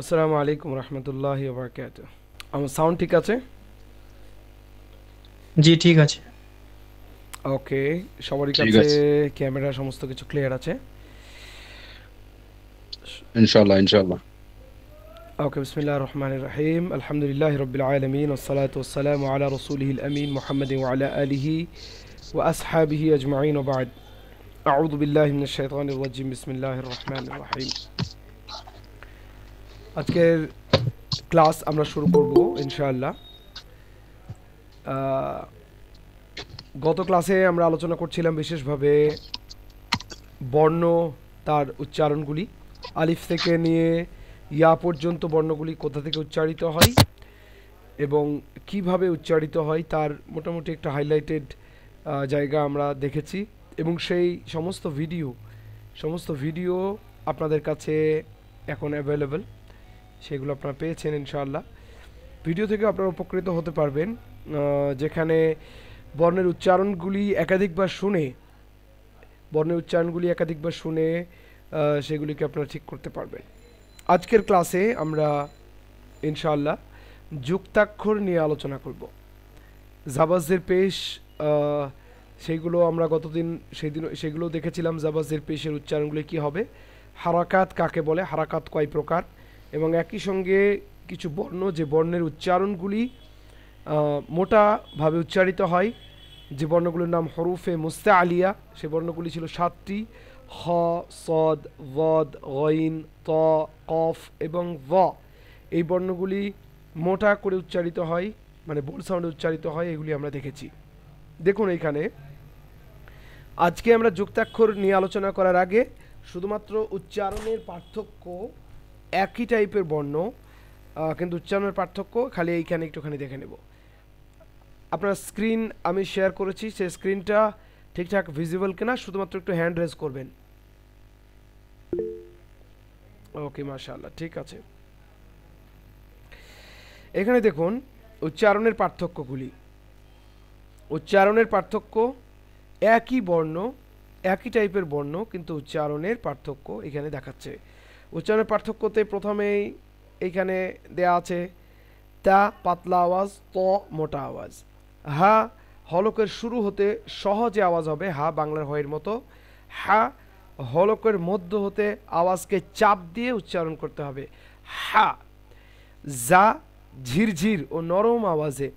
আসসালামু আলাইকুম রহমতুল্লাহি ওয়া বারাকাতুহু। আমার সাউন্ড ঠিক আছে? জি ঠিক আছে। ওকে, সবারই ঠিক কাছে আছে। ক্যামেরা সমস্ত কিছু ক্লিয়ার আছে? ইনশাআল্লাহ ইনশাআল্লাহ। ওকে, বিসমিল্লাহির রহমানির রহিম। আলহামদুলিল্লাহি রাব্বিল আলামিন ওয়াসসালাতু ওয়াসসালামু আলা রাসূলিহিল আমিন মুহাম্মাদিন ওয়া আলা আলিহি ওয়া আসহাবিহি আজমাইন ওয়া বা'দ। আউযু বিল্লাহি মিনাশ শাইতানির রাজিম। বিসমিল্লাহির রহমানির রহিম। আজকের ক্লাস আমরা শুরু করব ইনশাআল্লাহ। আহ, গত ক্লাসে আমরা আলোচনা করছিলাম বিশেষভাবে বর্ণ, তার উচ্চারণগুলি, আলিফ থেকে নিয়ে ইয়া পর্যন্ত বর্ণগুলি কোথা থেকে উচ্চারিত হয় এবং কিভাবে উচ্চারিত হয় তার মোটামুটি একটা হাইলাইটেড জায়গা আমরা দেখেছি। এবং সেই সমস্ত ভিডিও আপনাদের কাছে এখন অ্যাভেলেবল, সেগুলো আপনারা পেয়েছেন ইনশাআল্লাহ। ভিডিও থেকে আপনারা উপকৃত হতে পারবেন, যেখানে বর্ণের উচ্চারণগুলি একাধিকবার শুনে সেগুলিকে আপনারা ঠিক করতে পারবেন। আজকের ক্লাসে আমরা ইনশাআল্লাহ যুক্তাক্ষর নিয়ে আলোচনা করব। জাবাজের পেশ, সেইগুলো আমরা সেগুলো দেখেছিলাম। জাবাজের পেশের উচ্চারণগুলি কি হবে, হারাকাত কাকে বলে, হারাকাত কয় প্রকার, এবং একই সঙ্গে কিছু বর্ণ, যে বর্ণের উচ্চারণগুলি মোটাভাবে উচ্চারিত হয়, যে বর্ণগুলোর নাম হরুফে মুস্তাআলিয়া। সে বর্ণগুলি ছিল 7টি: হ, সদ, ওয়াদ, গইন, ত, কফ এবং ভ। এই বর্ণগুলি মোটা করে উচ্চারিত হয়, মানে বোল্ড সাউন্ডে উচ্চারিত হয়, এগুলি আমরা দেখেছি। দেখুন এইখানে আজকে আমরা যুক্তাক্ষর নিয়ে আলোচনা করার আগে শুধুমাত্র উচ্চারণের পার্থক্য, একই টাইপের বর্ণ কিন্তু উচ্চারণের পার্থক্য খালি এইখানে একটুখানি দেখে নেব। আপনার স্ক্রিন আমি শেয়ার করেছি, সেই স্ক্রিনটা ঠিকঠাক ভিজিবল কিনা শুধুমাত্র একটু হ্যান্ড রেজ করবেন। ওকে, মাশাআল্লাহ, ঠিক আছে। এখানে দেখুন উচ্চারণের পার্থক্য, একই বর্ণ, একই টাইপের বর্ণ, কিন্তু উচ্চারণের পার্থক্য এখানে দেখাচ্ছে। উচ্চারণের পার্থক্যতে প্রথমেই এইখানে দেয়া আছে তা পাতলা আওয়াজ, ত মোটা আওয়াজ। হা হলকের শুরু হতে সহজে আওয়াজ হবে, হা বাংলার হয়ের মতো। হা হলকের মধ্য হতে আওয়াজকে চাপ দিয়ে উচ্চারণ করতে হবে, হা। যা ঝিরঝির ও নরম আওয়াজে,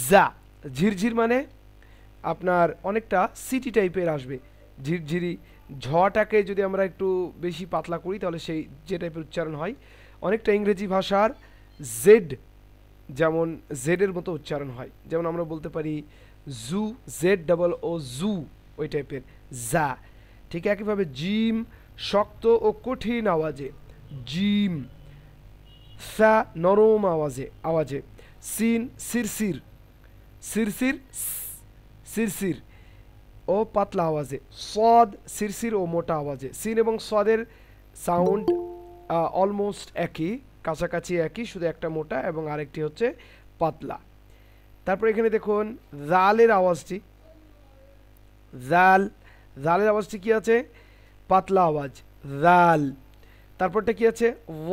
যা। ঝিরঝির মানে আপনার অনেকটা সিটি টাইপের আসবে, ঝিরঝিরি। ঝটাকে যদি আমরা একটু বেশি পাতলা করি তাহলে সেই যে টাইপের উচ্চারণ হয়, অনেকটা ইংরেজি ভাষার জেড, যেমন জেডের মতো উচ্চারণ হয়। যেমন আমরা বলতে পারি জু, জেড ডাবল ও জু, ওই টাইপের যা। ঠিক একইভাবে জিম শক্ত ও কঠিন আওয়াজে, জিম। সা নরম আওয়াজে। সিন সিরসির, সিরসির, সিরসির ও পাতলা আওয়াজে। সদ সিরসির ও মোটা আওয়াজে। সিন এবং সদের সাউন্ড অলমোস্ট একই, কাছাকাছি একই, শুধু একটা মোটা এবং আরেকটি হচ্ছে পাতলা। তারপর এখানে দেখুন জালের আওয়াজটি, জালের আওয়াজটি কি আছে, পাতলা আওয়াজ, জাল। তারপরটা কি আছে,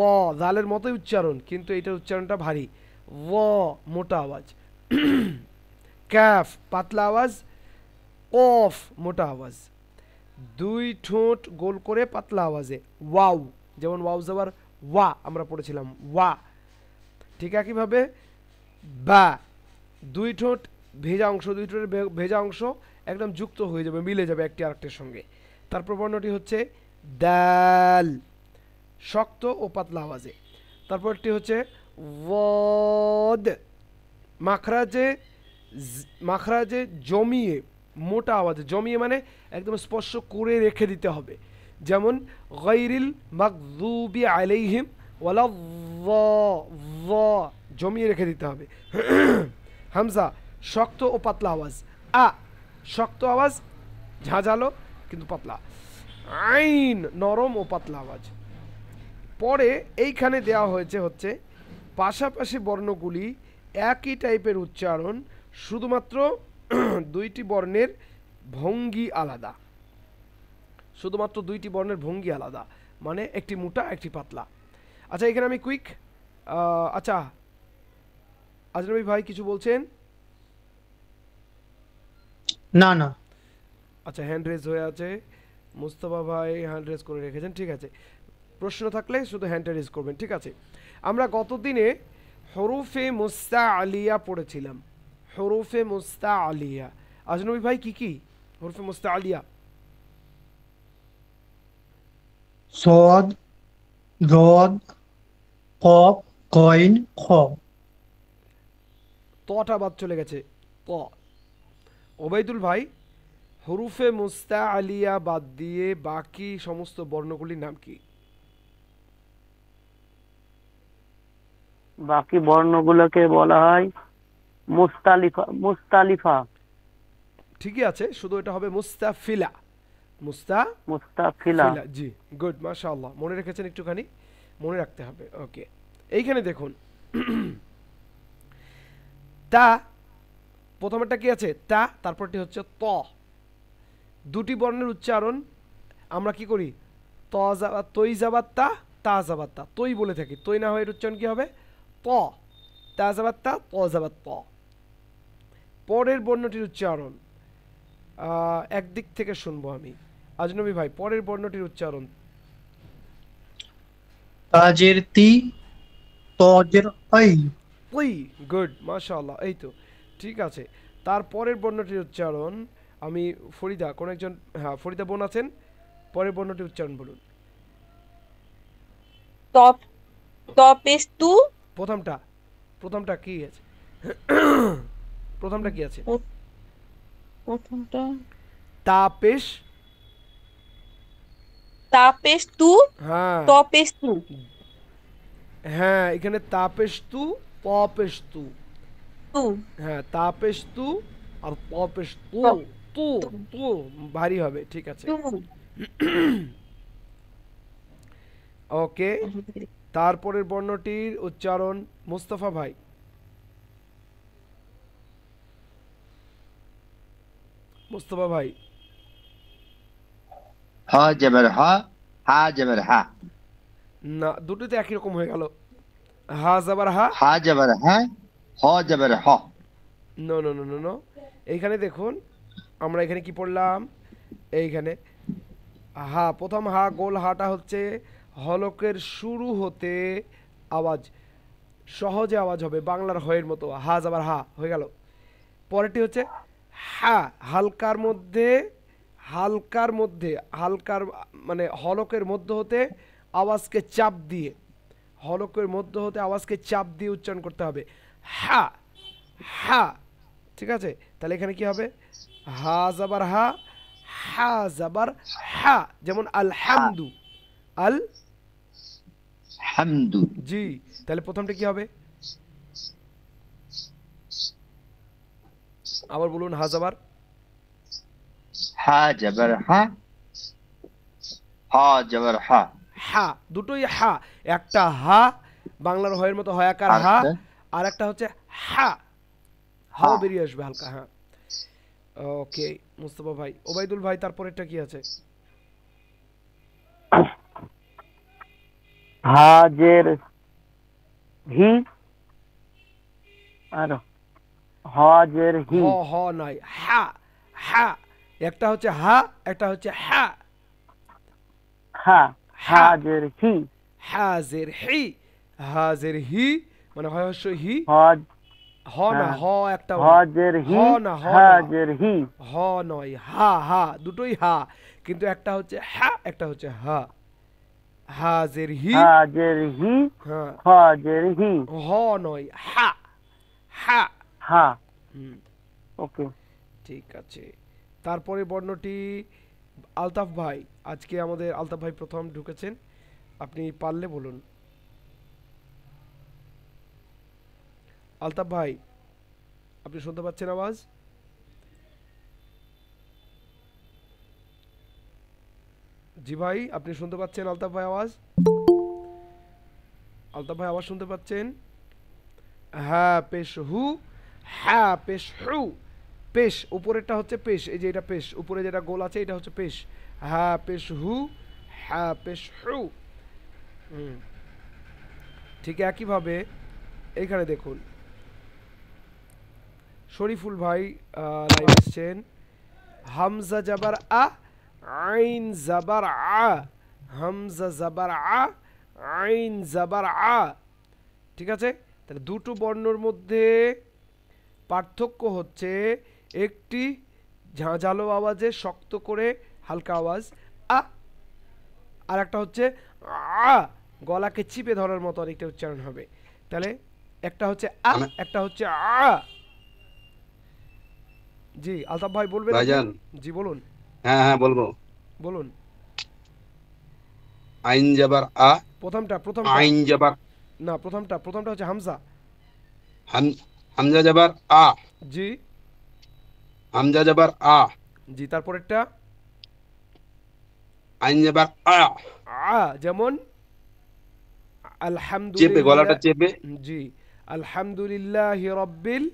ও, জালের মতোই উচ্চারণ কিন্তু এটার উচ্চারণটা ভারী, ও মোটা আওয়াজ। ক্যাফ পাতলা আওয়াজ, কফ মোটা আওয়াজ। দুই ঠোঁট গোল করে পাতলা আওয়াজে, ওয়াও। যেমন ওয়াও যাবার ওয়া আমরা পড়েছিলাম, ওয়া। ঠিক একইভাবে বা, দুই ঠোঁট দুই ঠোঁটের ভেজা অংশ একদম যুক্ত হয়ে যাবে, মিলে যাবে একটি আরেকটির সঙ্গে। তারপর বর্ণটি হচ্ছে দাল, শক্ত ও পাতলা আওয়াজে। তারপরটি হচ্ছে ওয়াদ, মাখরাজে, মাখরাজে জমিয়ে, মোটা আওয়াজে। জমিয়ে মানে একদম স্পর্শ করে রেখে দিতে হবে। যেমন গায়রিল মাগযুবি আলাইহিম ওয়ালা, জমিয়ে রেখে দিতে হবে। হামজা শক্ত ও পাতলা আওয়াজ, আ শক্ত আওয়াজ, ঝাঁঝালো কিন্তু পাতলা। আইন নরম ও পাতলা আওয়াজ। পরে এইখানে দেওয়া হয়েছে হচ্ছে পাশাপাশি বর্ণগুলি একই টাইপের উচ্চারণ, শুধুমাত্র দুইটি বর্ণের ভঙ্গি আলাদা, মানে একটি মোটা একটি পাতলা। আচ্ছা এখানে আমি কুইক, আচ্ছা আজনবী ভাই কিছু বলছেন? না না। আচ্ছা হ্যান্ড রেজ হয়ে আছে, মুস্তফা ভাই হ্যান্ড রেজ করে রেখেছেন, ঠিক আছে। প্রশ্ন থাকলে শুধু হ্যান্ড রেজ করবেন, ঠিক আছে। আমরা গত দিনে হরুফে মুস্তা আলিয়া পড়েছিলাম, হরুফে মুস্তা আলিয়া। আজনবী ভাই কি কি হরুফে মুস্তা আলিয়া? সদ, দদ, কফ, কইন, খ। তটা বাদ চলে গেছে, ত। ওবাইদুল ভাই হরুফে মুস্তা আলিয়া বাদ দিয়ে বাকি সমস্ত বর্ণগুলির নাম কি? বাকি বর্ণগুলোকে বলা হয় মুস্তালিফা। মুস্তালিফা। ঠিকই আছে, শুধু এটা হবে মুস্তাফিলা, মুস্তাফিলা। মুস্তাফিলা, জি গুড, মাশাআল্লাহ, মনে রেখেছেন একটুখানি, মনে রাখতে হবে। ওকে, এইখানে দেখুন তা, প্রথমেরটা কি আছে তা, তারপরটি হচ্ছে ত। দুটি বর্ণের উচ্চারণ আমরা কি করি? ত যাবা তৈ যাবার তা, তা যাবার তা, তৈ বলে থাকি। তৈ না হয় এর উচ্চারণ কি হবে? ত। তা যাবার তা, ত যাবার ত। পরের বর্ণটির উচ্চারণ একদিক থেকে শুনবো আমি। আজনবী ভাই পরের বর্ণটির উচ্চারণ। তাজের তি, তজের ঐ। ওই গুড, মাশাআল্লাহ, এই তো ঠিক আছে। তারপরের বর্ণটির উচ্চারণ আমি ফরিদা, কোন একজন, হ্যাঁ ফরিদা বোন আছেন, পরের বর্ণটির উচ্চারণ বলুন। টপ টপেস্তু। প্রথমটা, প্রথমটা কি আছে? প্রথমটা কি আছে? প্রথমটা তাপেশ, তাপেস্তু, হ্যাঁ টপেস্তু। হ্যাঁ, এখানে তাপেশ তু, পপেশ তু, তু হ্যাঁ তাপেশ তু আর পপেশ তু, প- তু তু তু ভারী হবে, ঠিক আছে। তু। ওকে, তারপরের বর্ণটির উচ্চারণ মুস্তফা ভাই। মুস্তফা ভাই, হা জবর হা, হা জবর হা, না দুটোতে একই রকম হয়ে গেল। হা যাবার হা, হা জবর হা, হ জবর হ। No no no no no, এইখানে দেখুন আমরা এখানে কি পড়লাম, এইখানে হা, প্রথম হা গোল হাটা হচ্ছে হলকের শুরু হতে আওয়াজ, সহজে আওয়াজ হবে বাংলার হয়ের মতো, হা যাবার হা হয়ে গেল। পরেরটি হচ্ছে হা, হালকার মধ্যে, হালকার মধ্যে, হালকার মানে হলকের মধ্য হতে আওয়াজকে চাপ দিয়ে, হলকের মধ্য হতে আওয়াজকে চাপ দিয়ে উচ্চারণ করতে হবে, হা হা, ঠিক আছে। তাহলে এখানে কি হবে? হা যাবার হা, হা যাবার হা, যেমন আলহামদু, আল, হামদু। জি। তাহলে প্রথমটা কি হবে? আবার বলুন, হা যাবার হা জবর হা, হা জবর হা। হা, দুটোই হা, একটা হা বাংলার হয়ের মতো হয়াকার হা, আরেকটা? আর একটা হচ্ছে হা, হাও বেরিয়ে আসবে হালকা, হ্যাঁ। ওকে মুস্তফা ভাই, ওবাইদুল ভাই তারপরেরটা কি আছে? হাজের হি আর হজের হি। হ হ নয়, হা হা, একটা হচ্ছে হা, একটা হচ্ছে হা, হা। হা, হাজের হি। হাজের হি, হাজের হি মানে হয় হস্য হি, হজ। হ না, হ্যাঁ। হ একটা, হজের হ হি, না, হ না, হাজের হি। হ নয়, হা হা, দুটোই হা, কিন্তু একটা হচ্ছে হা, একটা হচ্ছে হা। হাজের হি, হাজের হি, হ্যাঁ, হজের হি। হ নয়, হা হা। হা। হুম, ওকে। ঠিক আছে। তারপরে বর্ণটি আলতাফ ভাই, আজকে আমাদের আলতাফ ভাই প্রথম ঢুকেছেন, আপনি পারলে বলুন। আলতাফ ভাই আপনি শুনতে পাচ্ছেন আওয়াজ? জি ভাই, আপনি শুনতে পাচ্ছেন আলতাফ ভাই আওয়াজ? আলতাফ ভাই আওয়াজ শুনতে পাচ্ছেন? হ্যাঁ পেশ হু, হ্যাঁ পেশ হু, পেশ উপরেরটা হচ্ছে পেশ, এই যে এটা পেশ, উপরে যেটা গোল আছে এটা হচ্ছে পেশ, হ্যাঁ পেশ হু, হ্যাঁ পেশ হু। হুম, ঠিক একইভাবে এইখানে দেখুন শরীফুল ভাই লাইভ এসছেন। হামজা জাবার আ, আইন জাবার আ, হামজা জাবার আ, আইন জাবার আ। ঠিক আছে, তাহলে দুটো বর্ণর মধ্যে পার্থক্য হচ্ছে একটি ঝাঁঝালো আওয়াজে শক্ত করে হালকা আওয়াজ আ, আর একটা হচ্ছে আ, গলাকে চিপে ধরার মতো আরেকটা উচ্চারণ হবে। তাহলে একটা হচ্ছে আ, একটা হচ্ছে আ। জি আলতাফ ভাই বলবেন আপনি? ভাইজান, জি বলুন হ্যাঁ হ্যাঁ বলবো। বলুন। আইন যাবার আ, প্রথমটা আইন যাবার না, প্রথমটা হচ্ছে হামজা। হামজা যাবার আ, জি হামজা যাবার আ, জি, তারপরেরটা আইন যাবার আ, আ, যেমন চেপে, আলহামদুলিল্লাহ। গলাটা চেপে। জি, আলহামদুলিল্লাহি রাব্বিল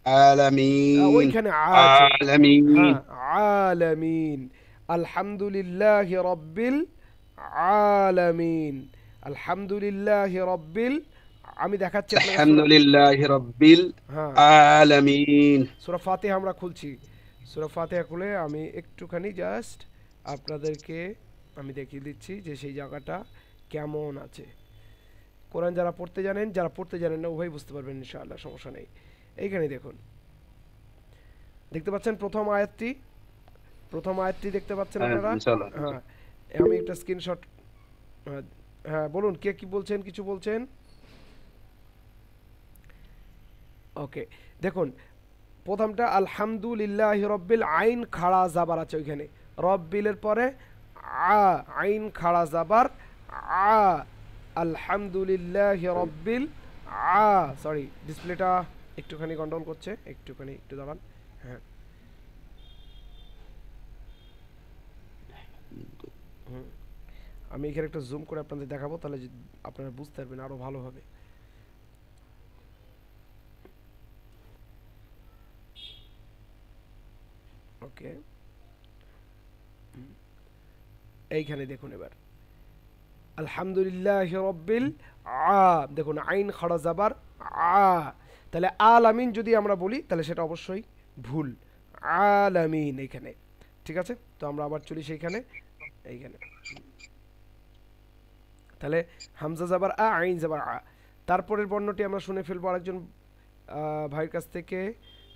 আলামিন, ওইখানে আ আছে। আলামিন, হ্যাঁ, আলামিন। আলহামদুলিল্লাহি রাব্বিল আলামিন। আলহামদুলিল্লাহি রাব্বিল, আমি দেখাচ্ছি আপনাকে সূরা। আলহামদুলিল্লাহি রাব্বিল হ্যাঁ, আলামিন। সূরা ফাতিহা আমরা খুলছি। সূরা ফাতিহা খুলে আমি একটুখানি জাস্ট আপনাদেরকে আমি দেখিয়ে দিচ্ছি যে সেই জায়গাটা কেমন আছে। কোরআন যারা পড়তে জানেন, যারা পড়তে জানেন না উভয় বুঝতে পারবেন ইনশাআল্লাহ, সমস্যা নেই। এইখানে দেখুন, দেখতে পাচ্ছেন প্রথম আয়াতটি দেখতে পাচ্ছেন হ্যাঁ, আপনারা? ইনশাআল্লাহ। হ্যাঁ, আমি একটা স্ক্রিনশট। হ্যাঁ বলুন, কে কি বলছেন, কিছু বলছেন? ওকে, দেখুন প্রথমটা আলহামদুলিল্লাহি রাব্বিল, আইন খাড়া জাবার আছে ওইখানে, রব্বিলের পরে আ, আইন খাড়া জাবার আ, আলহামদুলিল্লাহি রাব্বিল আ। সরি, ডিসপ্লেটা একটুখানি গন্ডগোল করছে, একটু দাঁড়ান। হ্যাঁ, আমি এখানে একটা জুম করে আপনাদের দেখাবো, তাহলে আপনারা বুঝতে পারবেন আরো ভালোভাবে। ওকে, এইখানে দেখুন এবার আলহামদুলিল্লাহ রব্বিল আ, দেখুন আইন খাড়া জাবার আ। তাহলে আলামিন যদি আমরা বলি তাহলে সেটা অবশ্যই ভুল, আলামিন এখানে। ঠিক আছে, তো আমরা আবার চলি সেইখানে, এইখানে। তাহলে হামজা জাবার আ, আইন জাবার আ। তারপরের বর্ণটি আমরা শুনে ফেলবো আরেকজন ভাইয়ের কাছ থেকে,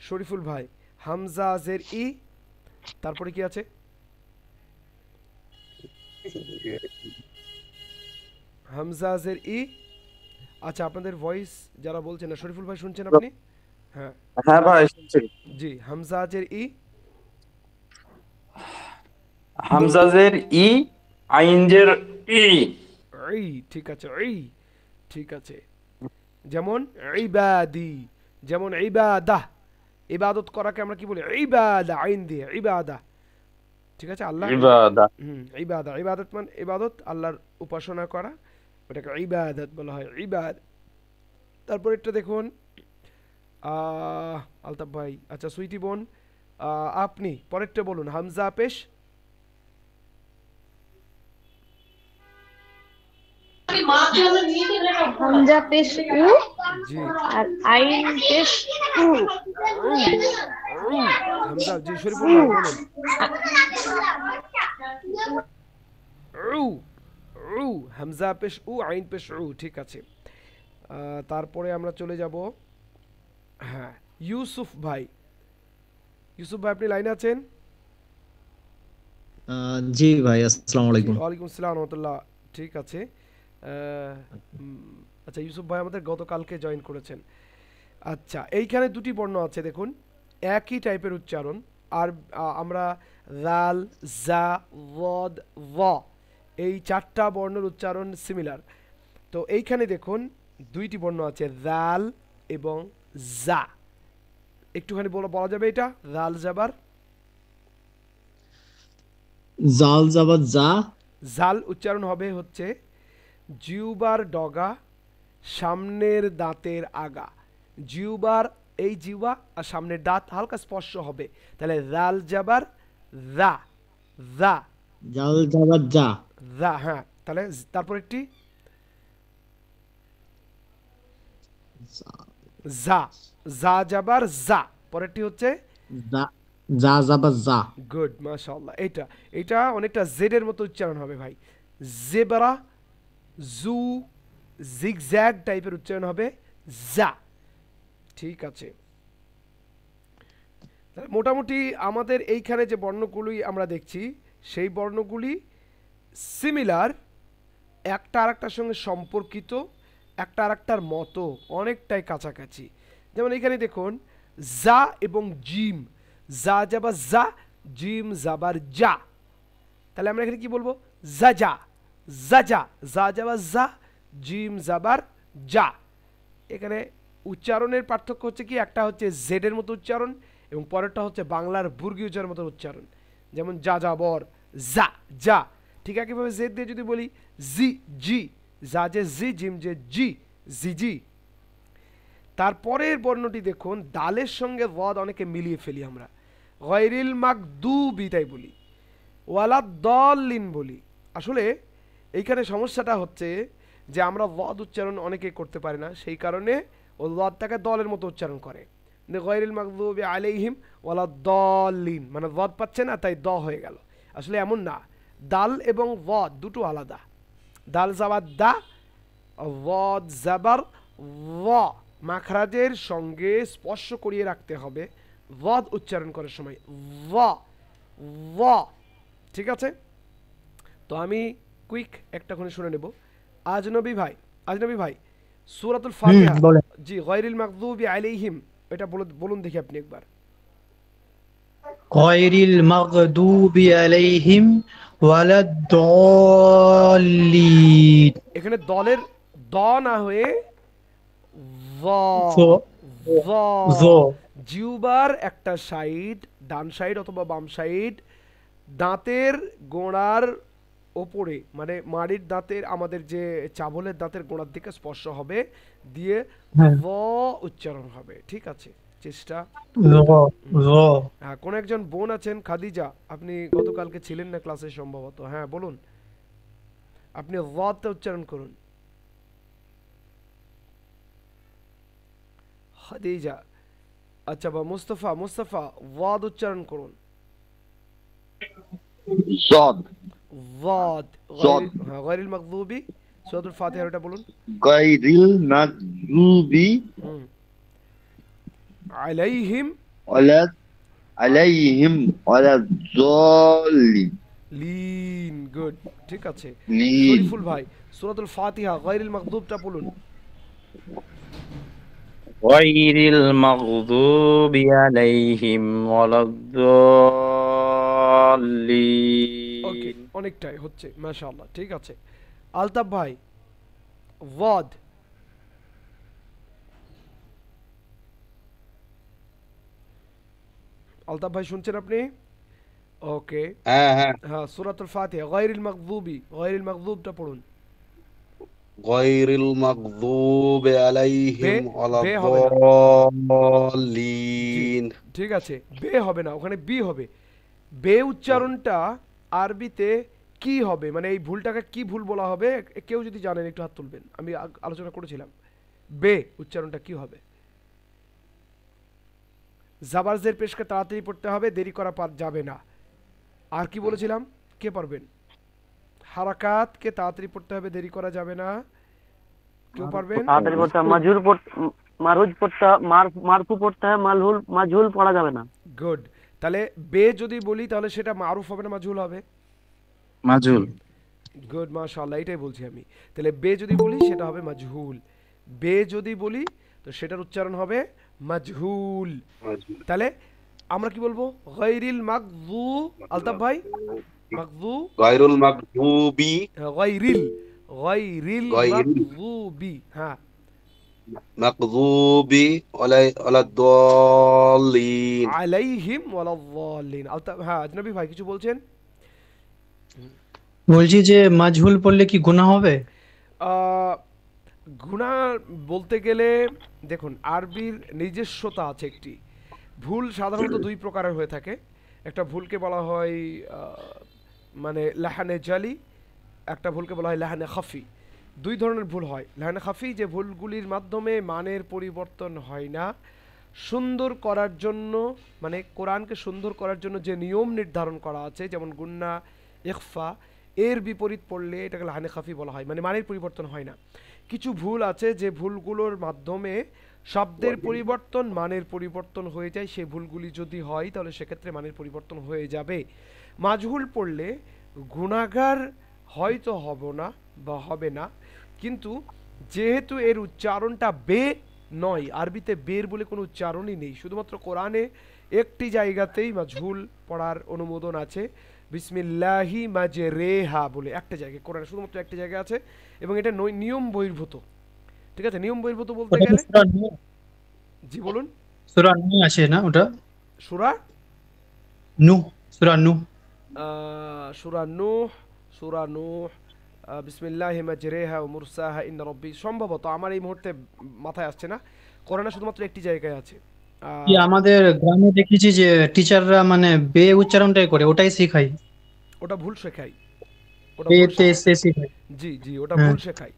শরীফুল ভাই। হামজা জের ই, তারপরে কি আছে? হামজা জের ই। আচ্ছা, আপনাদের ভয়েস যারা বলছেন না, শরীফুল ভাই শুনছেন আপনি? হ্যাঁ হ্যাঁ ভাই শুনছি। জি, হামজা জের ই, হামজাজের ই, আইনজের ই। ই, ঠিক আছে, ই, ঠিক আছে। যেমন ইবাদি, যেমন ইবাদাহ, ইবাদত করাকে আমরা কি বলি? ইবাদা, আইন দিয়ে ইবাদা। ঠিক আছে, আল্লাহ ইবাদা। ইবাদা, ইবাদত মানে ইবাদত, আল্লাহর উপাসনা করা, ওটাকে ইবাদত বলা হয়, ইবাদ। তারপর একটা দেখুন আলতাফ ভাই, আচ্ছা সুইটি বোন, আপনি পরেরটা বলুন। হামজা পেশ, হামজা পেশ উ, জি, আর আইন পেশ উ। হামজা, জি শরীফুল ভাই বলুন। হামজা পেশ উ, আইন পেশ উ, ঠিক আছে। তারপরে আমরা চলে যাব, হ্যাঁ ইউসুফ ভাই। ইউসুফ ভাই আপনি লাইনে আছেন? জি ভাই, আসসালামু আলাইকুম। ওয়ালাইকুম আসসালাম রহমতুল্লাহ। ঠিক আছে, আচ্ছা ইউসুফ ভাই আমাদের গতকালকে জয়েন করেছেন। আচ্ছা, এইখানে দুটি বর্ণ আছে দেখুন, একই টাইপের উচ্চারণ, আর আমরা রাল, জা, ওয়াদ, ওয়া, এই চারটা বর্ণের উচ্চারণ সিমিলার। তো এইখানে দেখুন দুইটি বর্ণ আছে, রাল এবং জা। একটুখানি বলা যাবে এটা? রাল জাবার, জাল জাবার যা। জাল উচ্চারণ হবে হচ্ছে জিউবার ডগা, সামনের দাঁতের আগা, জিউবার, এই জিউবা আর সামনের দাঁত হালকা স্পর্শ হবে, তাহলে রাল জাবার রা, রা, জাল জাবার যা। রা। হ্যাঁ, তাহলে তারপর একটি জা, জা যাবার জা, পরেরটি হচ্ছে যা যা যাবা যা গুড, মাশাআল্লাহ। এটা অনেকটা জেড এর মতো উচ্চারণ হবে ভাই। জেবরা, জু, জিগজ্যাগ টাইপের উচ্চারণ হবে জা। ঠিক আছে, তাহলে মোটামুটি আমাদের এইখানে যে বর্ণগুলি আমরা দেখছি সেই বর্ণগুলি সিমিলার, একটা আরেকটার সঙ্গে সম্পর্কিত, একটা আরেকটার মতো অনেকটাই কাছাকাছি। যেমন এখানে দেখুন জা এবং জিম, জা যাবার জা, জিম যাবার যা। তাহলে আমরা এখানে কি বলবো? জাজা, জাজা, জা যাবার জা, জিম যাবার যা। এখানে উচ্চারণের পার্থক্য হচ্ছে কি, একটা হচ্ছে জেড এর মতো উচ্চারণ এবং পরেরটা হচ্ছে বাংলার বর্গীয় উচ্চারণের মতো উচ্চারণ। যেমন যা যাবর যা, যা। ঠিক একইভাবে জেড দিয়ে যদি বলি জি, জি, যা যে জি, জিম যে জি, জি জি। তারপরের বর্ণটি দেখুন, দালের সঙ্গে ওয়াদ অনেকে মিলিয়ে ফেলি আমরা, গায়রিল মাগদুবি তাই বলি, ওয়ালা দলিন বলি। আসলে এইখানে সমস্যাটা হচ্ছে যে আমরা ওয়াদ উচ্চারণ অনেকেই করতে পারি না, সেই কারণে ও ওয়াদটাকে দলের মতো উচ্চারণ করে। গায়রিল মাগদুবি আলাইহিম ওয়ালা দলিন, মানে ওয়াদ পাচ্ছে না তাই দ হয়ে গেল। আসলে এমন না, দাল এবং ওয়াদ দুটো আলাদা। দাল যাবার দা, ওয়াদ যাবার ওয়া, মাখরাজের সঙ্গে স্পর্শ করিয়ে রাখতে হবে ওয়াদ উচ্চারণ করার সময়, ওয়া ওয়া। ঠিক আছে, তো আমি কুইক একটা করে শুনে নেব। আজনবী ভাই সূরাতুল ফাতিহা, বলেন। জি, গায়রিল মাগদুবি আলাইহিম, এটা বলুন দেখি আপনি একবার। গায়রিল মাগদুবি আলাইহিম ওয়ালাদ-দাল্লিন। এখানে দলের দ না হয়ে জিউবার একটা সাইড, ডান সাইড অথবা বাম সাইড, দাঁতের গোড়ার ওপরে, মানে মাড়ির দাঁতের, আমাদের যে চাবলের দাঁতের গোড়ার দিকে স্পর্শ হবে, দিয়ে ভ উচ্চারণ হবে। ঠিক আছে, চেষ্টা। হ্যাঁ, কোন একজন বোন আছেন খাদিজা, আপনি গতকালকে ছিলেন না ক্লাসে সম্ভবত, হ্যাঁ বলুন, আপনি ওয়াদটা উচ্চারণ করুন। খাদিজা, আচ্ছা, বা মুস্তাফা ওয়াদ উচ্চারণ করুন। জদ, ওয়াদ, জদ। হ্যাঁ, গায়রিল মাগদুবি, সূরাতুল ফাতিহা এটা বলুন। গায়রিল মাগদুবি আলাইহিম আলাইহিম ওয়ালাদ-দাল্লিন। লিন, গুড, ঠিক আছে। লিন। শরীফুল ভাই সূরাতুল ফাতিহা গায়রিল মাগদুবটা বলুন। গায়রিল মাগদুবি আলাইহিম ওয়ালাদ-দাল্লিন। ওকে, অনেকটাই হচ্ছে, মাশাআল্লাহ, ঠিক আছে। আলতাফ ভাই ওয়াদ, আলতাফ ভাই শুনছেন আপনি? ওকে, হ্যাঁ হ্যাঁ। হ্যাঁ, সূরাতুল ফাতিহা গায়রিল মাগদুবটা পড়ুন। গায়রিল মাগদুবি আলাইহিম বে হবে না, ওয়ালাদ-দাল্লিন। ঠিক আছে, বে হবে না, ওখানে বি হবে। বে উচ্চারণটা আরবিতে কি হবে, মানে এই ভুলটাকে কি ভুল বলা হবে, কেউ যদি জানেন একটু হাত তুলবেন, আমি আলোচনা করেছিলাম। বে উচ্চারণটা কি হবে? জাবারজের পেশকে তাড়াতাড়ি পড়তে হবে, দেরি করা যাবে না। আর কি বলেছিলাম, কে পারবেন? হারাকাতকে তাড়াতাড়ি পড়তে হবে, দেরি করা যাবে না। কেউ পারবেন? তাড়াতাড়ি পড়তে হয়, মারহুজ পড়তে হয়, মারফু পড়তে হয়, মাজহুল পড়া যাবে না। গুড, তাহলে বে যদি বলি তাহলে সেটা মারুফ হবে না মাজহুল হবে? মাজহুল। গুড, মাশাআল্লাহ, এটাই বলছি আমি। তাহলে বে যদি বলি সেটা হবে মাজহুল, বে যদি বলি তো সেটার উচ্চারণ হবে মাজহুল। তাহলে আমরা কি বলবো? গায়রিল মাগদু, আলতাফ ভাই, মাগদু, গায়রুল মাগদুবি, গায়রিল গায়রিল মাগদুবি, হ্যাঁ, মাগদুবি ওয়ালাদ-দাল্লিন। আলাইহিম ওয়ালাদ-দাল্লিন। আলতাফ, হ্যাঁ, আজনবী ভাই কিছু বলছেন? বলছি যে মাজহুল পড়লে কি গুনাহ হবে? গুনাহ বলতে গেলে দেখুন, আরবির নিজস্বতা আছে একটি। ভুল সাধারণত দুই প্রকারের হয়ে থাকে। একটা ভুলকে বলা হয় মানে লাহানে জালি, একটা ভুলকে বলা হয় লাহানে খাফি। দুই ধরনের ভুল হয় লাহানা খাফি, যে ভুলগুলির মাধ্যমে মানের পরিবর্তন হয় না, সুন্দর করার জন্য মানে কোরআনকে সুন্দর করার জন্য যে নিয়ম নির্ধারণ করা আছে যেমন গুন্না, ইখফা, এর বিপরীত পড়লে এটাকে লাহানে খাফি বলা হয়, মানে মানের পরিবর্তন হয় না। কিছু ভুল আছে যে ভুলগুলোর মাধ্যমে শব্দের পরিবর্তন মানের পরিবর্তন হয়ে যায়, সেই ভুলগুলি যদি হয় তাহলে সেক্ষেত্রে মানের পরিবর্তন হয়ে যাবে। মাজহুল পড়লে গুনাহগার হয়তো হব না বা হবে না, কিন্তু যেহেতু এর উচ্চারণটা বে নয়, আরবিতে বের বলে কোনো উচ্চারণই নেই, শুধুমাত্র কোরআনে একটি জায়গাতেই মাজহুল পড়ার অনুমোদন আছে, বিসমিল্লাহি মাজরেহা বলে একটা জায়গায়, কোরআনে শুধুমাত্র একটা জায়গা আছে এবং এটা নিয়ম বহির্ভূত। ঠিক আছে, নিয়ম বহির্ভূত বলতে ওটা কি গেলে সূরা নূহ? জি বলুন। সূরা নূহ আছে না ওটা? সূরা নূহ, সূরা নূহ। সূরা নূহ, সূরা নূহ, বিসমিল্লাহি মাজরেহা ওয়া মুরসাহা ইন্না রাব্বি, সম্ভবত আমার এই মুহূর্তে মাথায় আসছে না, কোরআনে শুধুমাত্র একটি জায়গায় আছে। কি আমাদের গ্রামে দেখেছি যে টিচাররা মানে বে উচ্চারণটাই করে, ওটাই শেখায়। ওটা ভুল শেখাই, ওটা বে ভুল তে শেখাই। সে শেখায়। জি জি, ওটা হ্যাঁ। ভুল শেখাই,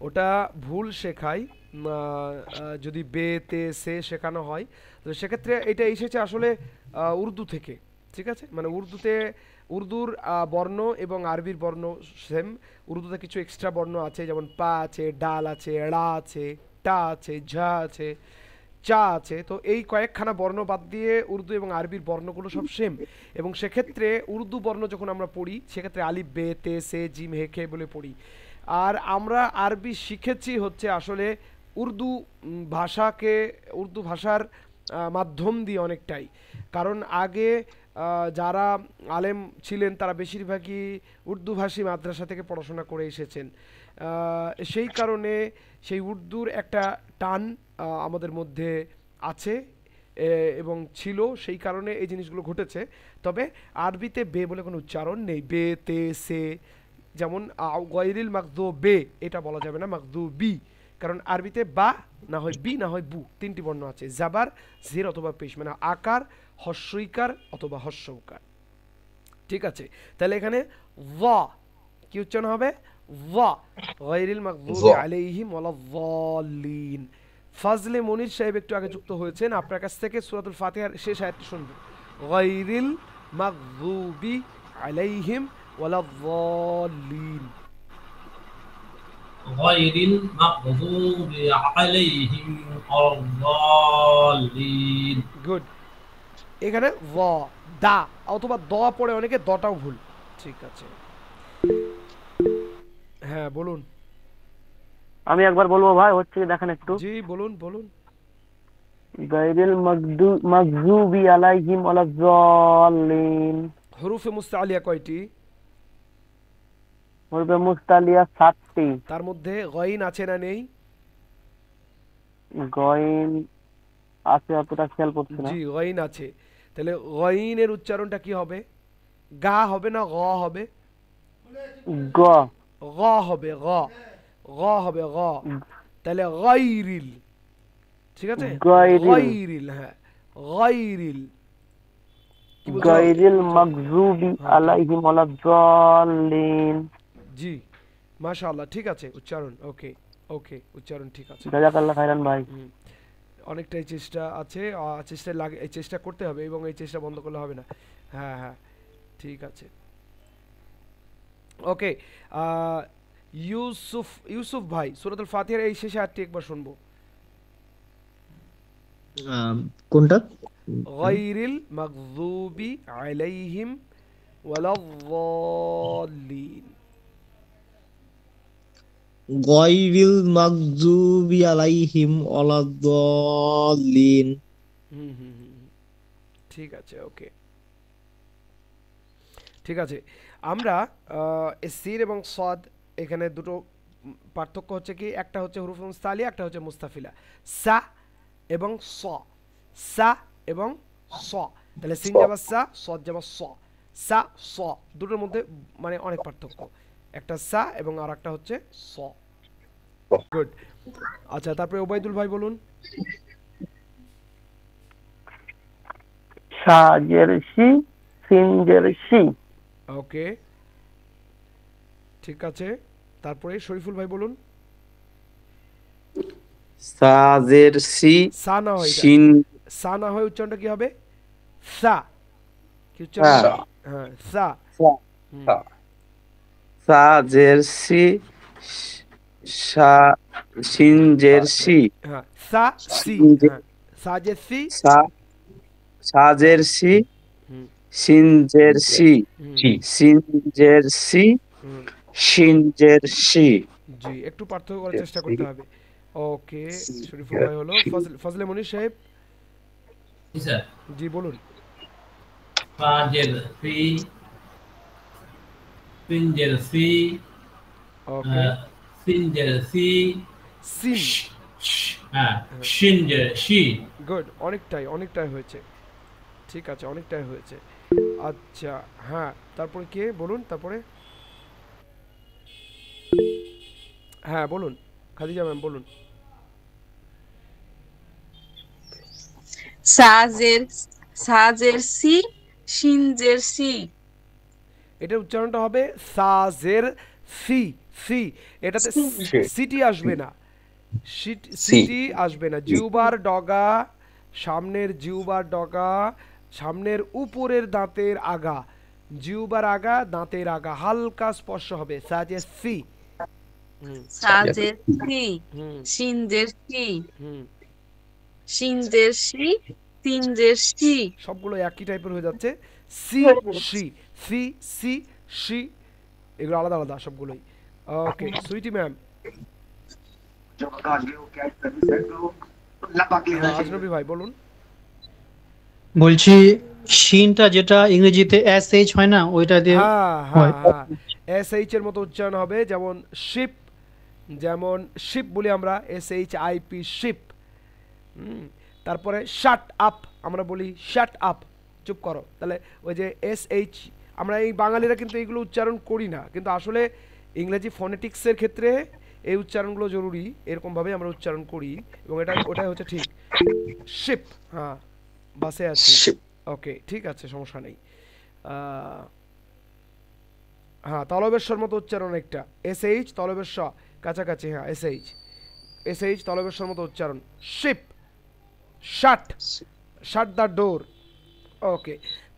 ওটা ভুল শেখাই। যদি বে তে সে শেখানো হয় তো সেক্ষেত্রে এটা এসেছে আসলে উর্দু থেকে। ঠিক আছে, মানে উর্দুর বর্ণ এবং আরবির বর্ণ সেম, উর্দুতে কিছু এক্সট্রা বর্ণ আছে যেমন পা আছে, ডাল আছে, ড়া আছে, টা আছে, ঝা আছে, চা আছে, তো এই কয়েকখানা বর্ণ বাদ দিয়ে উর্দু এবং আরবির বর্ণগুলো সব সেম, এবং সেক্ষেত্রে উর্দু বর্ণ যখন আমরা পড়ি সেক্ষেত্রে আলিফ বে তে সে জিম হে খে বলে পড়ি। আর আমরা আরবি শিখেছি হচ্ছে আসলে উর্দু উর্দু ভাষার মাধ্যম দিয়ে অনেকটাই, কারণ আগে যারা আলেম ছিলেন তারা বেশিরভাগই উর্দুভাষী মাদ্রাসা থেকে পড়াশোনা করে এসেছেন, সেই কারণে সেই উর্দুর একটা টান আমাদের মধ্যে আছে এবং ছিল, সেই কারণে এই জিনিসগুলো ঘটেছে। তবে আরবিতে বে বলে কোনো উচ্চারণ নেই, বে তে সে, যেমন গায়রিল মাগদুবি এটা বলা যাবে না, মাগদুবি, কারণ আরবিতে বা না হয় বি না হয় বু, তিনটি বর্ণ আছে, জাবার, জের অথবা পেশ, মানে আকার, হস্যইকার অথবা হস্যউকার। ঠিক আছে, তাহলে এখানে ওয়া কি উচ্চারণ হবে? ওয়া, গায়রিল মাগদুবি আলাইহিম ওয়ালাদ-দাল্লিন। ফাজলে মনির সাহেব একটু আগে যুক্ত হয়েছেন, আপনার কাছ থেকে সূরাতুল ফাতিহার শেষ আয়াতটি শুনব। গায়রিল মাগদুবি আলাইহিম ওয়ালাদ-দাল্লিন। গায়রিল মাগদুবি আলাইহিম ওয়ালাদ-দাল্লিন। গুড, এখানে ওয়া দা অথবা দ পড়ে অনেকে, দটাও ভুল। ঠিক আছে, হ্যাঁ বলুন। আমি একবার বলবো ভাই, হচ্ছে কি দেখেন একটু। জি বলুন বলুন। গায়রিল মাগদুবি আলাইহিম ওয়ালাদ-দাল্লিন। হরুফে মুস্তাআলিয়া কয়টি? হরফে মুস্তালিয়া 7টি। তার মধ্যে গইন আছে না নেই? গইন আছে, অতটা খেয়াল করছি না। জি গইন আছে, তাহলে গইনের উচ্চারণটা কি হবে? গা হবে না গ হবে? গ গ হবে, গ গ হবে, গ, তাহলে গায়রিল। ঠিক আছে, গায়রিল, হ্যাঁ গায়রিল, কি বলছো? গায়রিল মাগদুবি আলাইহিম ওয়ালাদ-দাল্লিন। জি মাশাআল্লাহ, ঠিক আছে উচ্চারণ, ওকে ওকে, উচ্চারণ ঠিক আছে, জাযাকাল্লাহ খাইরান ভাই। অনেকটাই চেষ্টা আছে, চেষ্টা লাগে, এই চেষ্টা করতে হবে এবং এই চেষ্টা বন্ধ করলে হবে না। হ্যাঁ হ্যাঁ ঠিক আছে, ওকে। ইউসুফ ভাই সূরাতুল ফাতিহার এই শেষ আয়াতটি একবার শুনবো। কোনটা? গায়রিল মাগদুবি আলাইহিম ওয়ালাদ-দাল্লিন। গায়রিল মাগদুবি আলাইহিম ওয়ালাদ-দাল্লিন। ঠিক আছে, ওকে ঠিক আছে। আমরা সির এবং সদ এখানে দুটো পার্থক্য হচ্ছে কি, একটা হচ্ছে হুরুফ মুস্তালিয়া, একটা হচ্ছে মুস্তাফিলা, সা এবং স, সা এবং স, তাহলে সিন যাবা সা, সদ যাবা স, সা স, দুটোর মধ্যে মানে অনেক পার্থক্য, একটা সা এবং আর একটা হচ্ছে স। গুড, আচ্ছা তারপরে ওবাইদুল ভাই বলুন। শাজের শি, সিনজের শি। ওকে ঠিক আছে, তারপরে শরীফুল ভাই বলুন। সাজের সি সা না হয়, শিন সা না হয় উচ্চারণটা কি হবে? সা। কি উচ্চারণ হবে? হ্যাঁ, সা। হুম, সাজের সি সা শিনজের সি হ্যাঁ, সা সি, শিনজের হ্যাঁ, সাজের সি। সা সাজের সি হুম, শিনজের সি হুম, শিনজের সি হুম, শিনজের সি। জি, একটু পার্থক্য করার চেষ্টা করতে হবে। ওকে, শরীফুল ভাই হলো। ফজলে মনির সাহেব, জি স্যার। জি বলুন। ফাজের ফি, সিনজের সি, ওকে, সিনজের সি, সিন। হ্যাঁ, শিনজের শি। গুড, অনেকটাই হয়েছে। ঠিক আছে, অনেকটাই হয়েছে। আচ্ছা, হ্যাঁ, তারপরে কে বলুন তারপরে? হ্যাঁ বলুন, খাদিজা ম্যাম বলুন। সাজের সাজের সি শিনজের সি। এটার উচ্চারণটা হবে সাজের সি। সি, এটাতে সিটি আসবে না, সিটি আসবে না। জিহ্বার ডগা, সামনের জিহ্বার ডগা, সামনের উপরের দাঁতের আগা, জিহ্বার আগা, দাঁতের আগা হালকা স্পর্শ হবে, সাজের সি। সাজের সি হুম, শিনজের সি হুম, শিনজের সি তিনজের সি। সবগুলো একই টাইপের হয়ে যাচ্ছে। সি সি সি সি সি, এগুলো আলাদা আলাদা সবগুলোই। ওকে, সুইটি ম্যাম। আজনবী ভাই বলুন। বলছি শিনটা যেটা ইংরেজিতে SH হয় না, ওইটা দিয়ে হ্যাঁ হয়। হ্যাঁ হ্যাঁ, SH এর মতো উচ্চারণ হবে, যেমন শিপ, যেমন শিপ বলি আমরা, SHIP শিপ। তারপরে শাট আপ, আমরা বলি শাট আপ, চুপ করো। তাহলে ওই যে SH, আমরা এই বাঙালিরা কিন্তু এইগুলো উচ্চারণ করি না, কিন্তু আসলে ইংরেজি ফোনেটিক্সের ক্ষেত্রে এই উচ্চারণগুলো জরুরি, এরকমভাবে আমরা উচ্চারণ করি, এবং ওটাই হচ্ছে ঠিক। শিপ, হ্যাঁ, বাসে আছি। ওকে, ঠিক আছে, সমস্যা নেই। হ্যাঁ, তলবেশ্বর মতো উচ্চারণ একটা, SH তলবেশ্বর কাছাকাছি, হ্যাঁ, SH তলবেশ্বর মতো উচ্চারণ। Sheep, shut, shut the door. ওকে,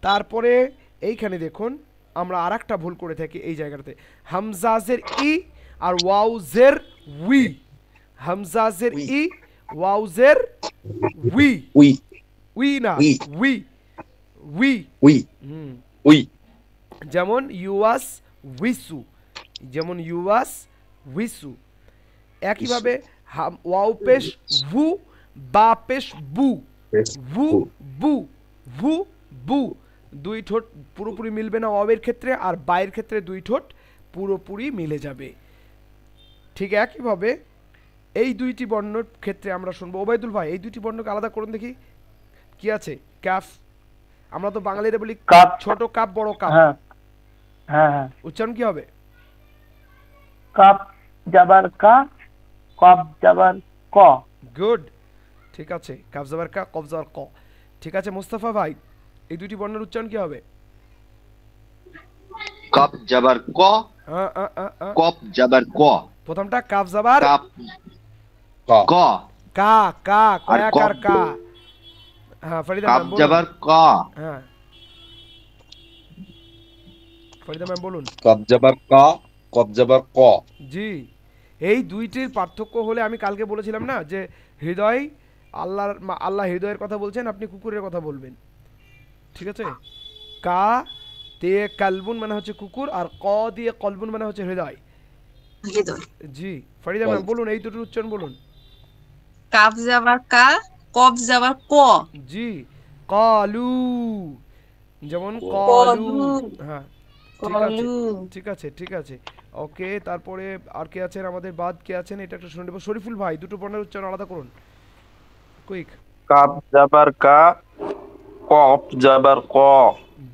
তারপরে এইখানে দেখুন আমরা আরেকটা ভুল করে থাকি এই জায়গাটাতে, হামজাজের ই আর ওয়াউজের উই। হামজাজের ই, ওয়াউজের উই। উই উই না, উই উই। উই উই। যেমন ইউয়াস উইসু, যেমন ইউয়াস উইসু। একইভাবে ওয়াও পেশ ভু, বা পেশ বু, ভু বু, ভু বু। দুই ঠোঁট পুরোপুরি মিলবে না ওয়াবের ক্ষেত্রে, আর বায়ের ক্ষেত্রে দুই ঠোঁট পুরোপুরি মিলে যাবে। ঠিক একইভাবে এই দুইটি বর্ণের ক্ষেত্রে আমরা শুনবো। ওবায়দুল ভাই, এই দুইটি বর্ণকে আলাদা করুন দেখি, কি আছে? ক্যাফ, আমরা তো বাঙালিরা বলি কাপ। ছোট কাপ বড় কাপ, হ্যাঁ হ্যাঁ হ্যাঁ, উচ্চারণ কি হবে? কাপ জাবার কা, কপ জাবার ক। গুড, ঠিক আছে, কাফ জাবার কা, কফ জাবার ক। ঠিক আছে মোস্তফা ভাই, এই দুইটি বর্ণের উচ্চারণ কি হবে? কপ জাবার ক, কপ জাবার ক। প্রথমটা কাফ জাবার কাপ ক, কা, কা আর কয়াকার কপ কা। হ্যাঁ, ফরিদা কাপ ম্যাম বলুন। জাবার ক। হ্যাঁ, ফরিদা ম্যাম বলুন। কব জাবার ক, কব জাবার ক। জি, এই দুইটির পার্থক্য হলে, আমি কালকে বলেছিলাম না যে হৃদয়, আল্লাহ হৃদয়ের কথা বলছেন, আপনি কুকুরের কথা বলবেন, ঠিক আছে? কা দিয়ে কালবুন মানে হচ্ছে কুকুর, আর ক দিয়ে কলবুন মানে হচ্ছে হৃদয়। জি, ফরিদা ম্যাম বলুন, এই দুটোর উচ্চারণ বলুন। কাফ যাবার কা, কফ যাবার ক। জি, কলু, যেমন কলু। কলু। হ্যাঁ, ঠিক আছে, কলু। ঠিক আছে, ঠিক আছে। ওকে, তারপরে আর কে আছেন আমাদের বাদ, কে আছেন এটা একটু শুনে নেব। শরীফুল ভাই, দুটো বর্ণের উচ্চারণ আলাদা করুন, কুইক। কাপ জাবার কা, কফ জাবার ক।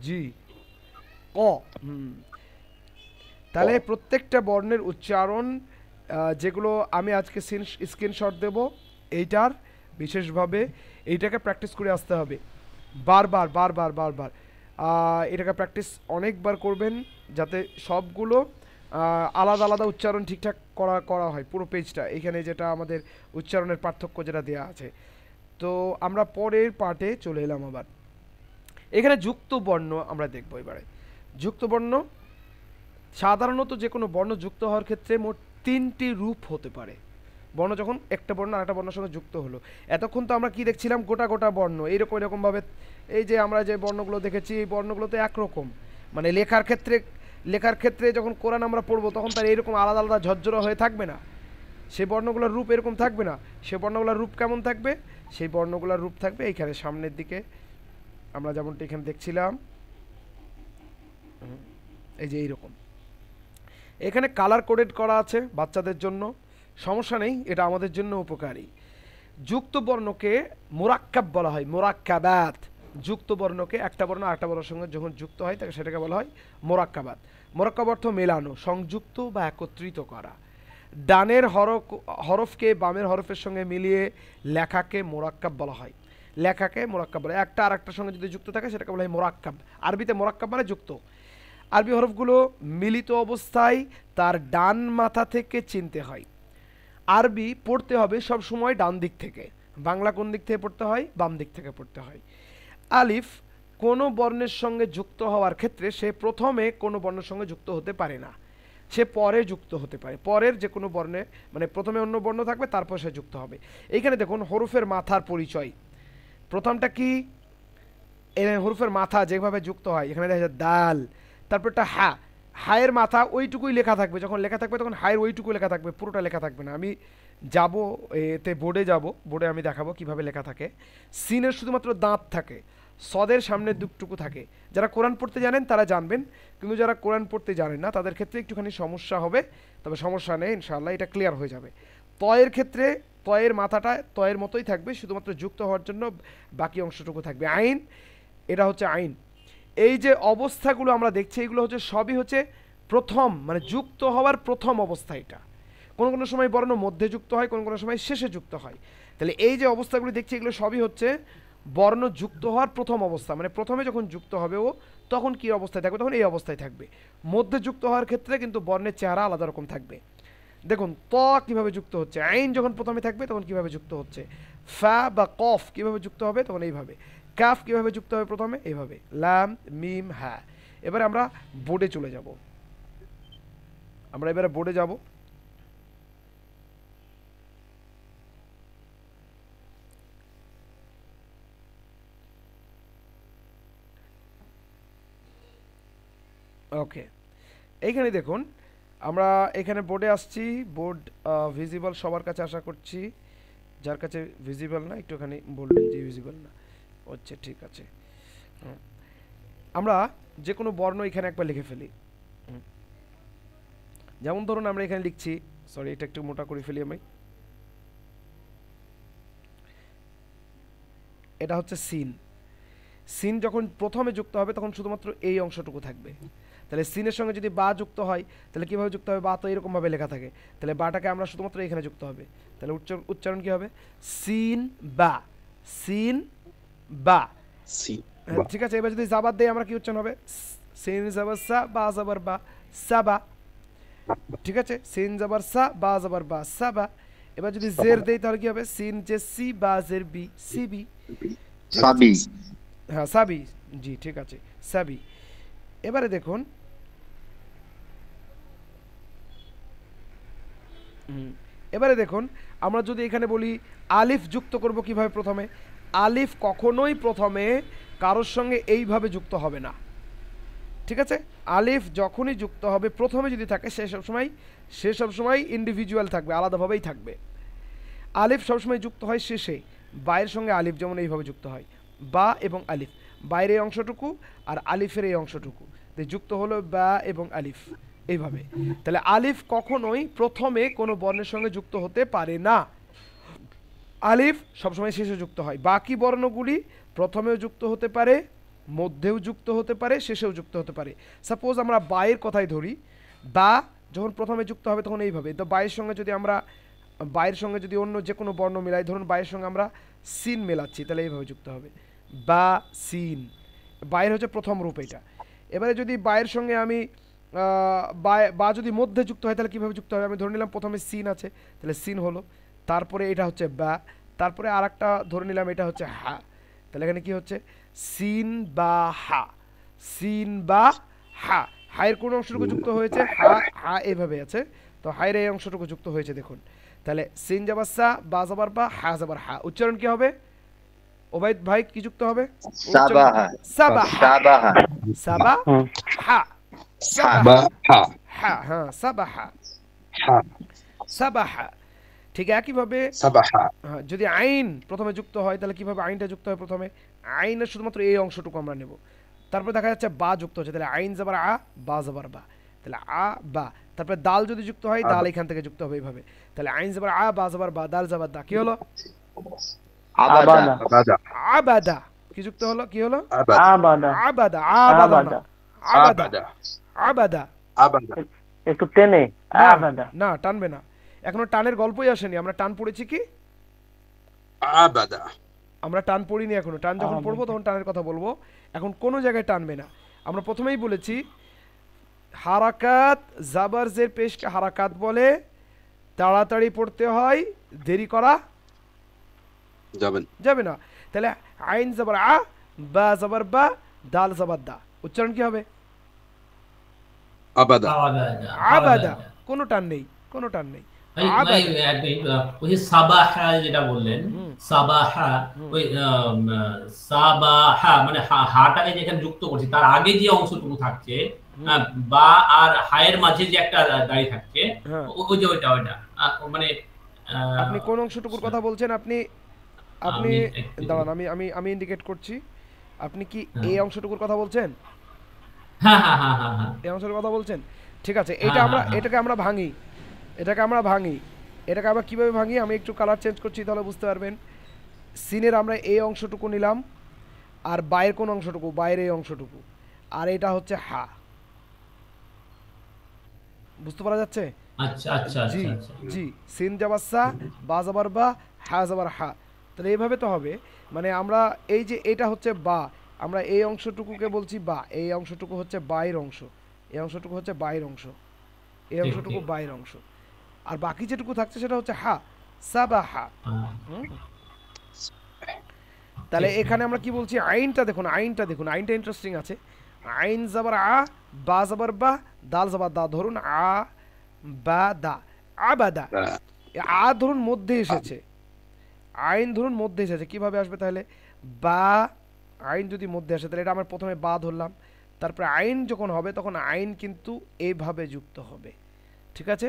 জি, ক। তাহলে প্রত্যেকটা বর্ণের উচ্চারণ, যেগুলো আমি আজকে স্ক্রিনশট দেব, এইটার বিশেষভাবে এইটাকে প্র্যাকটিস করে আসতে হবে, বারবার বারবার বারবার। এটাকে প্র্যাকটিস অনেকবার করবেন, যাতে সবগুলো আলাদা আলাদা উচ্চারণ ঠিকঠাক করা হয় পুরো পেজটা, এখানে যেটা আমাদের উচ্চারণের পার্থক্য যেটা দেওয়া আছে। তো আমরা পরের পার্টে চলে এলাম আবার। এখানে যুক্ত বর্ণ আমরা দেখবো এবারে। যুক্ত বর্ণ সাধারণত যে কোনো বর্ণ যুক্ত হওয়ার ক্ষেত্রে মোট 3টি রূপ হতে পারে। বর্ণ যখন একটা বর্ণ আরেকটা বর্ণের সঙ্গে যুক্ত হলো, এতক্ষণ তো আমরা কি দেখছিলাম, গোটা গোটা বর্ণ এইরকম এরকমভাবে। এই যে আমরা যে বর্ণগুলো দেখেছি এই বর্ণগুলো তো একরকম, মানে লেখার ক্ষেত্রে যখন কোরআন আমরা পড়বো তখন তার এইরকম আলাদা আলাদা ঝরঝরা হয়ে থাকবে না, সেই বর্ণগুলোর রূপ এরকম থাকবে না। সেই বর্ণগুলোর রূপ কেমন থাকবে? সেই বর্ণগুলোর রূপ থাকবে এইখানে সামনের দিকে আমরা যেমনটা এখানে দেখছিলাম, এই যে এইরকম। এখানে কালার কোডেড করা আছে বাচ্চাদের জন্য, সমস্যা নেই, এটা আমাদের জন্য উপকারী। যুক্ত বর্ণকে মুরাক্কাব বলা হয়, মুরাক্কাবাত। যুক্ত বর্ণকে একটা বর্ণ আরেকটা বর্ণের সঙ্গে যখন যুক্ত হয় তাকে সেটাকে বলা হয় মুরাক্কাবাত। মুরাক্কাব অর্থ মেলানো, সংযুক্ত বা একত্রিত করা। ডানের হরফকে বামের হরফের সঙ্গে মিলিয়ে লেখাকে মুরাক্কাব বলা হয়। লেখাকে মুরাক্কাব বলা হয়, একটা আরেকটার সঙ্গে যদি যুক্ত থাকে সেটাকে বলা হয় মুরাক্কাব। আরবিতে মুরাক্কাব মানে যুক্ত। আরবি হরফগুলো মিলিত অবস্থায় তার ডান মাথা থেকে চিনতে হয়। আরবি পড়তে হবে সব সময় ডান দিক থেকে, বাংলা কোন দিক থেকে পড়তে হয়? বাম দিক থেকে পড়তে হয়। আলিফ কোনো বর্ণের সঙ্গে যুক্ত হওয়ার ক্ষেত্রে সে প্রথমে কোনো বর্ণের সঙ্গে যুক্ত হতে পারে না, সে পরে যুক্ত হতে পারে। পরের যে কোনো বর্ণে, মানে প্রথমে অন্য বর্ণ থাকবে তারপর সে যুক্ত হবে। এইখানে দেখুন হরফের মাথার পরিচয়। প্রথমটা কি? হরফের মাথা যেভাবে যুক্ত হয়, এখানে দেখা যায় দাল, তারপরটা হা। হায়ের মাথা ওইটুকুই লেখা থাকবে, যখন লেখা থাকবে তখন হায়ের ওইটুকু লেখা থাকবে, পুরোটা লেখা থাকবে না। আমি যাব এতে বোর্ডে যাব, বোর্ডে আমি দেখাবো কিভাবে লেখা থাকে। সিনের শুধুমাত্র দাঁত থাকে, সদের সামনের দুটুকু থাকে। যারা কোরআন পড়তে জানেন তারা জানবেন, কিন্তু যারা কোরআন পড়তে জানেন না তাদের ক্ষেত্রে একটুখানি সমস্যা হবে, তবে সমস্যা নেই, ইনশাআল্লাহ এটা ক্লিয়ার হয়ে যাবে। তয়ের ক্ষেত্রে তয়ের মাথাটা তয়ের মতোই থাকবে, শুধুমাত্র যুক্ত হওয়ার জন্য বাকি অংশটুকু থাকবে। আইন, এটা হচ্ছে আইন। এই যে অবস্থাগুলো আমরা দেখছি এগুলো হচ্ছে সবই হচ্ছে প্রথম, মানে যুক্ত হওয়ার প্রথম অবস্থা। এটা কোনো কোনো সময় বর্ণ মধ্যে যুক্ত হয়, কোনো কোনো সময় শেষে যুক্ত হয়। তাহলে এই যে অবস্থাগুলো দেখছি এগুলো সবই হচ্ছে বর্ণ যুক্ত হওয়ার প্রথম অবস্থা, মানে প্রথমে যখন যুক্ত হবে ও তখন কি অবস্থায় থাকবে? তখন এই অবস্থায় থাকবে। মধ্যে যুক্ত হওয়ার ক্ষেত্রে কিন্তু বর্ণের চেহারা আলাদা রকম থাকবে। দেখুন ত কিভাবে যুক্ত হচ্ছে, আইন যখন প্রথমে থাকবে তখন কিভাবে যুক্ত হচ্ছে, ফা বা কফ কিভাবে যুক্ত হবে তখন এইভাবে, কাফ কিভাবে যুক্ত হবে প্রথমে এইভাবে, লাম মিম হা। এবারে আমরা বোর্ডে চলে যাব, আমরা এবারে বোর্ডে যাব। ওকে, এইখানে দেখুন আমরা এখানে বোর্ডে আসছি। বোর্ড ভিজিবল সবার কাছে আশা করছি, যার কাছে ভিজিবল না একটুখানি বলবেন যে ভিজিবল না হচ্ছে, ঠিক আছে। আমরা যে কোনো বর্ণ এখানে একবার লিখে ফেলি। যেমন ধরুন আমরা এখানে লিখছি, সরি এটা একটু মোটা করে ফেলি আমি, এটা হচ্ছে সিন। সিন যখন প্রথমে যুক্ত হবে তখন শুধুমাত্র এই অংশটুকু থাকবে। তাহলে সিনের সঙ্গে যদি বা যুক্ত হয় তাহলে কীভাবে যুক্ত হবে? বা তো এরকমভাবে লেখা থাকে, তাহলে বাটাকে আমরা শুধুমাত্র এখানে যুক্ত হবে। তাহলে উচ্চারণ কী হবে? সিন বা, সিন বা। ঠিক আছে, এবার যদি জাবার দেই আমরা কি উচ্চারণ হবে? সিন জাবার সা বা জাবার বা, সাবা। ঠিক আছে, সিন জাবার সা বা জাবার বা, সাবা। এবার যদি জের দেই তাহলে কি হবে? সিন জে সি বা জের বি, সিবি। সাবি, হ্যাঁ সাবি, জি ঠিক আছে, সাবি। এবারে দেখুন আমরা যদি এখানে বলি আলিফ যুক্ত করব কিভাবে? প্রথমে আলিফ কখনোই প্রথমে কারোর সঙ্গে এইভাবে যুক্ত হবে না, ঠিক আছে? আলিফ যখনই যুক্ত হবে প্রথমে যদি থাকে সে সবসময় ইন্ডিভিজুয়াল থাকবে, আলাদাভাবেই থাকবে। আলিফ সবসময় যুক্ত হয় শেষে, বায়ের সঙ্গে আলিফ যেমন এইভাবে যুক্ত হয়, বা এবং আলিফ, বাইরের এই অংশটুকু আর আলিফের এই অংশটুকু যুক্ত হলো বা এবং আলিফ, এইভাবে। তাহলে আলিফ কখনোই প্রথমে কোনো বর্ণের সঙ্গে যুক্ত হতে পারে না, আলিফ সবসময় শেষে যুক্ত হয়। বাকি বর্ণগুলি প্রথমেও যুক্ত হতে পারে, মধ্যেও যুক্ত হতে পারে, শেষেও যুক্ত হতে পারে। সাপোজ আমরা বায়ের কথাই ধরি, বা যখন প্রথমে যুক্ত হবে তখন এইভাবে। তো বায়ের সঙ্গে যদি অন্য যে কোনো বর্ণ মেলাই, ধরুন বায়ের সঙ্গে আমরা সিন মেলাচ্ছি, তাহলে এইভাবে যুক্ত হবে, বা সিন। বায়ের হচ্ছে প্রথম রূপ এটা। এবারে যদি বায়ের সঙ্গে আমি বা যদি মধ্যে যুক্ত হয় তাহলে কিভাবে যুক্ত হবে? আমি ধরে নিলাম প্রথমে সিন আছে, তাহলে সিন হলো, তারপরে এটা হচ্ছে বা, তারপরে আর একটা ধরে নিলাম এটা হচ্ছে হা, তাহলে এখানে কি হচ্ছে সিন বা হা, সিন বা হা। হায়ের কোন অংশটুকু যুক্ত হয়েছে? হা, হা এভাবে আছে, তো হায়ের এই অংশটুকু যুক্ত হয়েছে দেখুন। তাহলে সিন যাবার সা, বা যাবার বা, হা যাবার হা। উচ্চারণ কি হবে ওবাইদ ভাই? কি যুক্ত হবে? সাবাহা সাবাহা, সাবাহা সাবাহা, সাবাহা হা, হ্যাঁ সাবাহা, হা সাবাহা। ঠিক একইভাবে সাবাহা যদি আইন প্রথমে যুক্ত হয় তাহলে কিভাবে আইনটা যুক্ত হয়? প্রথমে আইনের শুধুমাত্র এই অংশটুকু আমরা নেব, তারপরে দেখা যাচ্ছে বা যুক্ত হচ্ছে, তাহলে আইন যাবার আ, বা যাবার বা, তাহলে আ বা, তারপরে দাল যদি যুক্ত হয় দাল এখান থেকে যুক্ত হবে এইভাবে, তাহলে আইন যাবার আ, বা যাবার বা, দাল যাবার দা, কি হলো? আবাদা আবাদা আবাদা। কি যুক্ত হলো? কি হলো? আবাদা আবাদা আবাদা, আবাদা না, আবাদা, আবাদা আবাদা। আবাদা একটু টেনে না, আবাদা। না টানবে না, এখনো টানের গল্পই আসেনি। আমরা টান পড়েছি কি? আবাদা আমরা টান পড়িনি এখনো। টান যখন পড়বো তখন টানের কথা বলবো, এখন কোনো জায়গায় টানবে না। আমরা প্রথমেই বলেছি হারাকাত জাবারজের পেশকে হারাকাত বলে, তাড়াতাড়ি পড়তে হয়, দেরি করা যাবেন যাবে না। তাহলে আইন জাবার আ, বা জাবার বা, দাল জাবার দা, উচ্চারণ কি হবে? আবাদা আবাদা। কোনো টান নেই, কোনো টান নেই। ওই যে সাবাহা যেটা বললেন, সাবাহা, ওই সাবাহা মানে হাটাকে যেখানে যুক্ত করছি তার আগে যে অংশটুকু থাকছে, বা আর হায়ের মাঝে যে একটা দাঁড়িয়ে থাকছে, ওই যে ওইটা মানে আপনি কোন অংশটুকুর কথা বলছেন? আপনি দাঁড়ান, আমি ইন্ডিকেট করছি। আপনি কি এই অংশটুকুর কথা বলছেন? হ্যাঁ হ্যাঁ হ্যাঁ হ্যাঁ হ্যাঁ এই অংশের কথা বলছেন? ঠিক আছে, এটাকে আমরা ভাঙি, এটাকে আমরা কিভাবে ভাঙি? আমি একটু কালার চেঞ্জ করছি, তাহলে বুঝতে পারবেন। সিনের আমরা এই অংশটুকু নিলাম, আর বাইরের কোন অংশটুকু? বাইরের এই অংশটুকু, আর এটা হচ্ছে হা। বুঝতে পারা যাচ্ছে? আচ্ছা আচ্ছা জি আচ্ছা জি, সিন যাবার সা, বা যাবার বা, হা যাবার হা। তাহলে এইভাবে তো হবে, মানে আমরা এই যে এটা হচ্ছে বা, আমরা এই অংশটুকুকে বলছি বা, এই অংশটুকু হচ্ছে বাইরের অংশ, এই অংশটুকু হচ্ছে বাইরের অংশ, এই অংশটুকু বাইরের অংশ, আর বাকি যেটুকু থাকছে সেটা হচ্ছে হা, সাবাহা। তাহলে এখানে আমরা কি বলছি? আইনটা দেখুন, আইনটা ইন্টারেস্টিং আছে। আইন যাবার আ, বা যাবার বা, দাল যাবার দা। ধরুন আ বা দা, আবাদা। আ ধরুন মধ্যে এসেছে, আইন ধরুন মধ্যে এসেছে, কিভাবে আসবে তাহলে? বা আইন যদি মধ্যে আসে তাহলে এটা আমার প্রথমে বা ধরলাম, তারপরে আইন যখন হবে তখন আইন কিন্তু এইভাবে যুক্ত হবে, ঠিক আছে?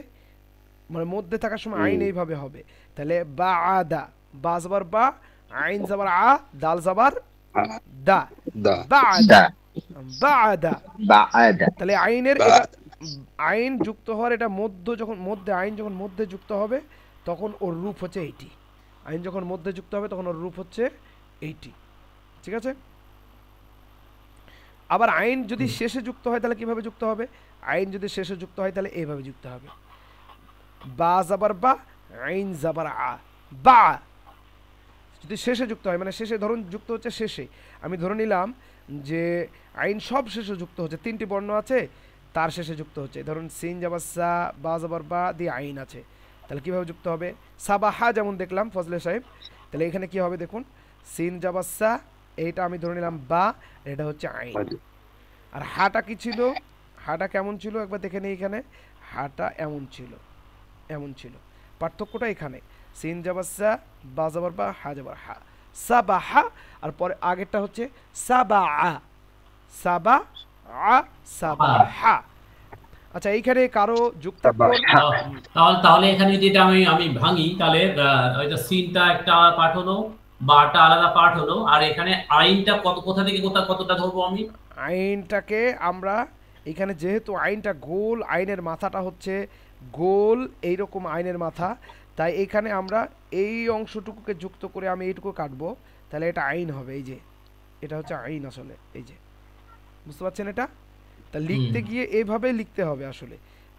মানে মধ্যে থাকার সময় আইন এইভাবে হবে। তাহলে বা আদা, বা যাবার বা, আইন যাবার আ, দাল যাবার দা, বাদা, বাদা, বাআদা তাহলে আইনের এটা আইন যুক্ত হওয়ার এটা আইন যখন মধ্যে যুক্ত হবে তখন ওর রূপ হচ্ছে এইটি। আইন যখন মধ্যে যুক্ত হবে তখন ওর রূপ হচ্ছে এইটি, ঠিক আছে? আবার আইন যদি শেষে যুক্ত হয় তাহলে কিভাবে যুক্ত হবে? আইন যদি শেষে যুক্ত হয় তাহলে এইভাবে যুক্ত হবে, বা যাবার বা, আইন যাবার আ, বা। যদি শেষে যুক্ত হয়, মানে শেষে ধরুন যুক্ত হচ্ছে শেষে, আমি ধরে নিলাম যে আইন সব শেষে যুক্ত হচ্ছে, 3টি বর্ণ আছে তার শেষে যুক্ত হচ্ছে। ধরুন সিন যাবার সা, বা যাবার বা দিয়ে আইন আছে, তাহলে কিভাবে যুক্ত হবে? সাবাহা যেমন দেখলাম ফজলে সাহেব, তাহলে এখানে কি হবে দেখুন, সিন যাবার সা, এইটা আমি ধরে নিলাম বা, এটা হচ্ছে আইন। আর হাটা কি ছিল? হাটা কেমন ছিল একবার দেখে নিই। এখানে হাটা এমন ছিল, পার্থক্যটা এখানে। সিন যাবার সা, বা যাবার বা, হা যাবার হা, সাবাহা। আর পরে আগেরটা হচ্ছে সাবাআ, সাবাআ, সাবাহা। আচ্ছা, এইখানে কারো যুক্তাক্ষর? তাহলে এখানে যদি এটা আমি ভাঙি, তাহলে ওইটা সিনটা একটা পার্ট হলো, বাটা আলাদা পার্ট হলো, আর এখানে আইনটা কোথা থেকে কতটা ধরবো আমি? আইনটাকে আমরা এখানে যেহেতু আইনটা গোল, আইনের মাথাটা হচ্ছে গোল এইরকম আইনের মাথা, তাই এখানে আমরা এই অংশটুকুকে যুক্ত করে আমি এইটুকু কাটবো, তাহলে এটা আইন হবে। এই যে এটা হচ্ছে আইন আসলে, এই যে বুঝতে পারছেন এটা? তা লিখতে গিয়ে এইভাবে লিখতে হবে আসলে,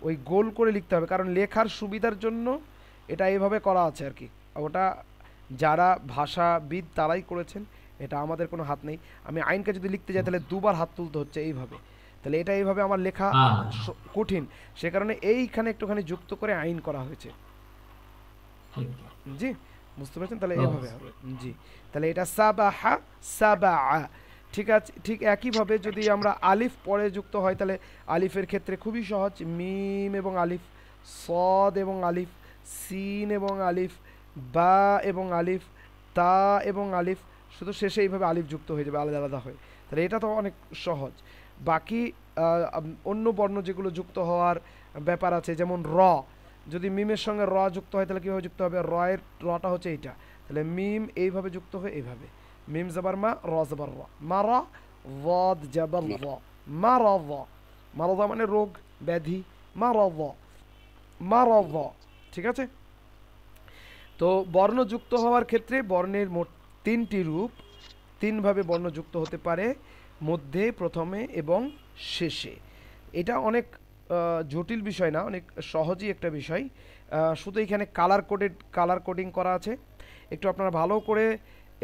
ওই গোল করে লিখতে হবে, কারণ লেখার সুবিধার জন্য এটা এইভাবে করা আছে আর কি। ওটা যারা ভাষাবিদ তারাই করেছেন, এটা আমাদের কোনো হাত নেই। আমি আইনকে যদি লিখতে যাই তাহলে দুবার হাত তুলতে হচ্ছে এইভাবে, তাহলে এটা এইভাবে আমার লেখা হ্যাঁ কঠিন, সে কারণে এইখানে একটুখানি যুক্ত করে আইন করা হয়েছে। ঠিক। জি বুঝতে পারছেন, তাহলে ও। এভাবে হবে। জি তাহলে এটা সাবাহা সাবাআ, ঠিক আছে। ঠিক একইভাবে যদি আমরা আলিফ পরে যুক্ত হয় তাহলে আলিফের ক্ষেত্রে খুবই সহজ, মিম এবং আলিফ, সদ এবং আলিফ, সিন এবং আলিফ, বা এবং আলিফ, তা এবং আলিফ, শুধু শেষে এইভাবে আলিফ যুক্ত হয়ে যাবে আলাদা আলাদা হয়ে, তাহলে এটা তো অনেক সহজ। বাকি অন্য বর্ণ যেগুলো যুক্ত হওয়ার ব্যাপার আছে, যেমন র, যদি মিমের সঙ্গে র যুক্ত হয় তাহলে কীভাবে যুক্ত হবে, রয়ের রটা হচ্ছে এইটা, তাহলে মিম এইভাবে যুক্ত হয়ে এইভাবে, মিম জাবার মা, র জাবার র, মারা, ওয়াদ জাবার র, মারাদ, মারাদ মানে রোগ ব্যাধি, মারাদ, মারাদ, ঠিক আছে। তো বর্ণ যুক্ত হওয়ার ক্ষেত্রে বর্ণের মোট 3টি রূপ, 3ভাবে বর্ণ যুক্ত হতে পারে, মধ্যে, প্রথমে এবং শেষে। এটা অনেক জটিল বিষয় না, অনেক সহজই একটা বিষয়। শুধু এখানে কালার কোডিং করা আছে, একটু আপনারা ভালো করে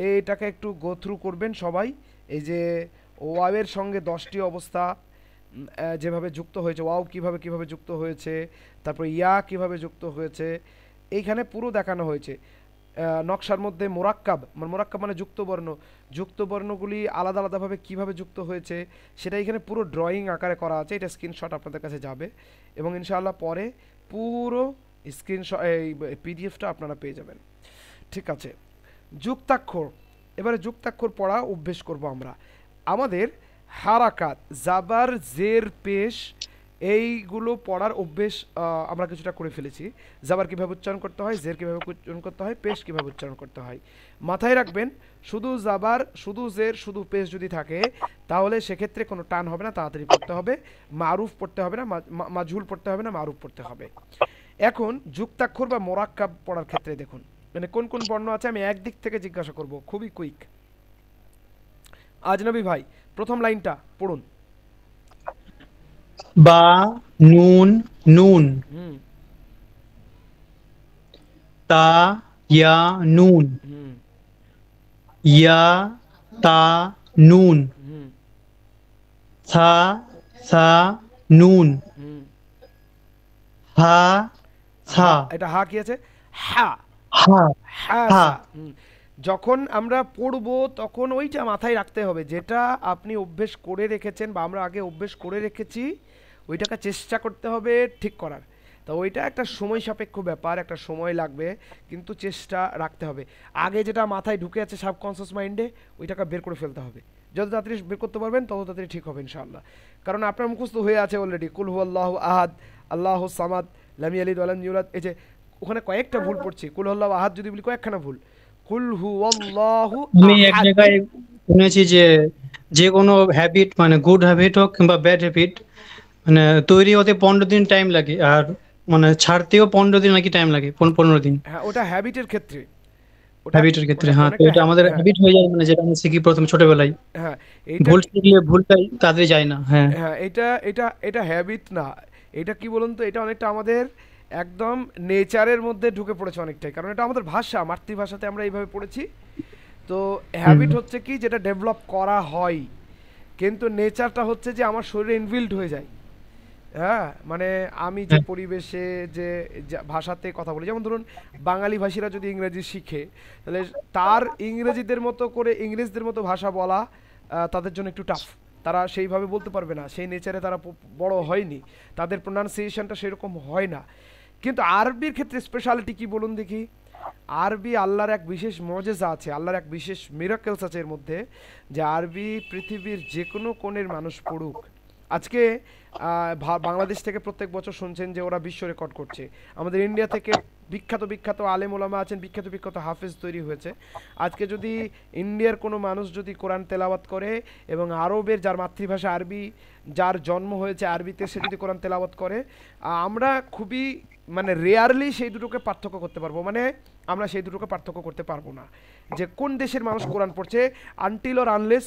এইটাকে একটু গো থ্রু করবেন সবাই। এই যে ওয়াওয়ের সঙ্গে 10টি অবস্থা যেভাবে যুক্ত হয়েছে, ওয়াও কিভাবে যুক্ত হয়েছে, তারপর ইয়া কিভাবে যুক্ত হয়েছে, এইখানে পুরো দেখানো হয়েছে। নকশার মধ্যে মোরাক্কাব মানে যুক্ত বর্ণগুলি আলাদা আলাদাভাবে কিভাবে যুক্ত হয়েছে সেটা এখানে পুরো ড্রয়িং আকারে করা আছে। এটা স্ক্রিনশট আপনাদের কাছে যাবে এবং ইনশাআল্লাহ পরে পুরো স্ক্রিনশট এই পিডিএফটা আপনারা পেয়ে যাবেন, ঠিক আছে। যুক্তাক্ষর, এবারে যুক্তাক্ষর পড়া অভ্যেস করব আমরা। আমাদের হারাকাত, জাবার, জের, পেশ এইগুলো পড়ার অভ্যেস আমরা কিছুটা করে ফেলেছি। জাবার কীভাবে উচ্চারণ করতে হয়, জের কীভাবে উচ্চারণ করতে হয়, পেশ কীভাবে উচ্চারণ করতে হয়। মাথায় রাখবেন, শুধু জাবার, শুধু জের, শুধু পেশ যদি থাকে তাহলে সেক্ষেত্রে কোনো টান হবে না, তাড়াতাড়ি পড়তে হবে। মারুফ পড়তে হবে না, মাজহুল পড়তে হবে না, মারুফ পড়তে হবে। এখন যুক্তাক্ষর বা মোরাক্কাব পড়ার ক্ষেত্রে দেখুন মানে কোন কোন বর্ণ আছে, আমি একদিক থেকে জিজ্ঞাসা করব, খুবই কুইক। আজনবী ভাই প্রথম লাইনটা পড়ুন। বা, নুন, নুন, হুম তা, ইয়া, নুন, হুম ইয়া, তা, নুন, হুম সা, সা, নুন, হুম হা, সা, এটা হা কি আছে, হা, হা, হা, হা। সা। যখন আমরা পড়ব তখন ওইটা মাথায় রাখতে হবে, যেটা আপনি অভ্যেস করে রেখেছেন বা আমরা আগে অভ্যেস করে রেখেছি ওইটাকে চেষ্টা করতে হবে ঠিক করার। তো ওইটা একটা সময় সাপেক্ষ ব্যাপার, একটা সময় লাগবে, কিন্তু চেষ্টা রাখতে হবে। আগে যেটা মাথায় ঢুকে আছে সাবকনসিয়াস মাইন্ডে ওইটাকে বের করে ফেলতে হবে। যত তাড়াতাড়ি বের করতে পারবেন তত তাড়াতাড়ি ঠিক হবে ইনশাআল্লাহ। কারণ আপনার মুখস্থ হয়ে আছে অলরেডি, কুল হুয়াল্লাহু আহাদ, আল্লাহু সামাদ, লাম ইয়ালিদ ওয়া লাম ইউলাদ। এই যে ওখানে কয়েকটা ভুল পড়ছি, কুল হুয়াল্লাহু আহাদ যদি বলি কয়েকখানা ভুল, কুল হুয়াল্লাহু আমি এক আহাদ। জায়গায় শুনেছি যে যে কোনো হ্যাবিট মানে গুড হ্যাবিট হোক কিংবা ব্যাড হ্যাবিট মানে তৈরি হতে 15 দিন টাইম লাগে, আর মানে ছাড়তেও 15 দিন নাকি টাইম লাগে, 15 দিন হ্যাঁ ওটা হ্যাবিটের ক্ষেত্রে, হ্যাবিটের ক্ষেত্রে। হ্যাঁ, তো এটা আমাদের হ্যাবিট হয়ে যায়, মানে যেটা আমরা শিখি প্রথম ছোটবেলায়। হ্যাঁ এইটা ভুল শিখলে ভুলটাই তাদের যায় না। হ্যাঁ, হ্যাঁ এটা এটা এটা হ্যাবিট না, এটা কি বলুন তো, এটা অনেকটা আমাদের একদম নেচারের মধ্যে ঢুকে পড়েছে অনেকটাই, কারণ এটা আমাদের ভাষা, মাতৃভাষাতে আমরা এইভাবে পড়েছি। তো হ্যাবিট হচ্ছে কি যেটা ডেভেলপ করা হয়, কিন্তু নেচারটা হচ্ছে যে আমার শরীরে ইনবিল্ড হয়ে যায়। হ্যাঁ মানে আমি যে পরিবেশে যে ভাষাতে কথা বলি, যেমন ধরুন বাঙালি ভাষীরা যদি ইংরেজি শিখে তাহলে তার ইংরেজিদের মতো করে ইংরেজদের মতো ভাষা বলা তাদের জন্য একটু টাফ, তারা সেইভাবে বলতে পারবে না, সেই নেচারে তারা বড় হয়নি, তাদের প্রোনাউন্সিয়েশনটা সেরকম হয় না। কিন্তু আরবির ক্ষেত্রে স্পেশালিটি কি বলুন দেখি, আরবি আল্লাহর এক বিশেষ মজেজা আছে, আল্লাহর এক বিশেষ মিরাকেলস আছে এর মধ্যে, যে আরবি পৃথিবীর যে কোনো কোণের মানুষ পড়ুক। আজকে বাংলাদেশ থেকে প্রত্যেক বছর শুনছেন যে ওরা বিশ্ব রেকর্ড করছে, আমাদের ইন্ডিয়া থেকে বিখ্যাত বিখ্যাত আলেম ওলামা আছেন, বিখ্যাত বিখ্যাত হাফেজ তৈরি হয়েছে। আজকে যদি ইন্ডিয়ার কোনো মানুষ যদি কোরআন তেলাওয়াত করে এবং আরবের যার মাতৃভাষা আরবি, যার জন্ম হয়েছে আরবিতে, সে যদি কোরআন তেলাওয়াত করে, আমরা খুবই মানে রেয়ারলি সেই দুটোকে পার্থক্য করতে পারবো, মানে আমরা সেই দুটোকে পার্থক্য করতে পারবো না যে কোন দেশের মানুষ কোরআন পড়ছে, আনটিল অর আনলেস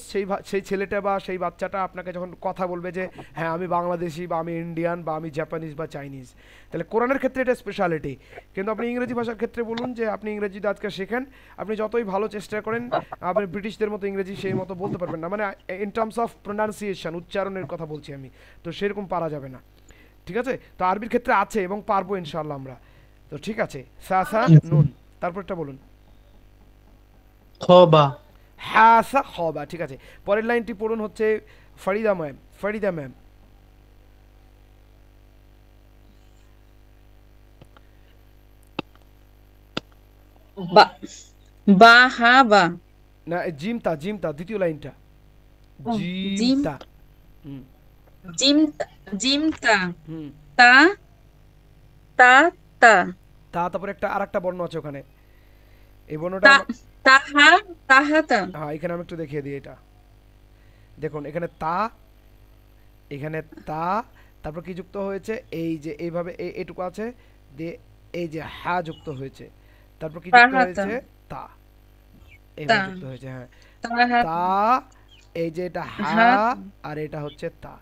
সেই ছেলেটা বা সেই বাচ্চাটা আপনাকে যখন কথা বলবে যে হ্যাঁ আমি বাংলাদেশি বা আমি ইন্ডিয়ান বা আমি জাপানিজ বা চাইনিজ, তাহলে কোরআনের ক্ষেত্রে এটা স্পেশালিটি। কিন্তু আপনি ইংরেজি ভাষার ক্ষেত্রে বলুন যে আপনি ইংরেজিটা আজকে শেখেন, আপনি যতই ভালো চেষ্টা করেন আপনি ব্রিটিশদের মতো ইংরেজি সেই মতো বলতে পারবেন না, মানে ইন টার্মস অফ প্রোনাউন্সিয়েশন, উচ্চারণের কথা বলছি আমি, তো সেরকম পারা যাবে না। ঠিক আছে, তো আরবির ক্ষেত্রে আছে এবং পারবো ইনশাআল্লাহ আমরা। তো ঠিক আছে, সা সা নুন, তারপরটা বলুন। খবা হাসা খবা, ঠিক আছে। পরের লাইনটি পড়ুন হচ্ছে ফরিদা ম্যাম, ফরিদা ম্যাম। বাহাবা, না জিমতা, জিমতা দ্বিতীয় লাইনটা, জিমতা। জিমতা, হুম, তা তা তা তা তারপরে একটা আরেকটা বর্ণ আছে ওখানে, এই বর্ণটা তাহা তাহাতা। হ্যাঁ এখানে আমি একটু দেখিয়ে দিই, এটা দেখুন এখানে তা, এখানে তা, তারপর কি যুক্ত হয়েছে, এই যে এইভাবে এইটুকু আছে দিয়ে এই যে হা যুক্ত হয়েছে, তারপর কি যুক্ত হয়েছে, তা, এইভাবে যুক্ত হয়েছে। হ্যাঁ তা, এই যে এটা হা আর এটা হচ্ছে তা,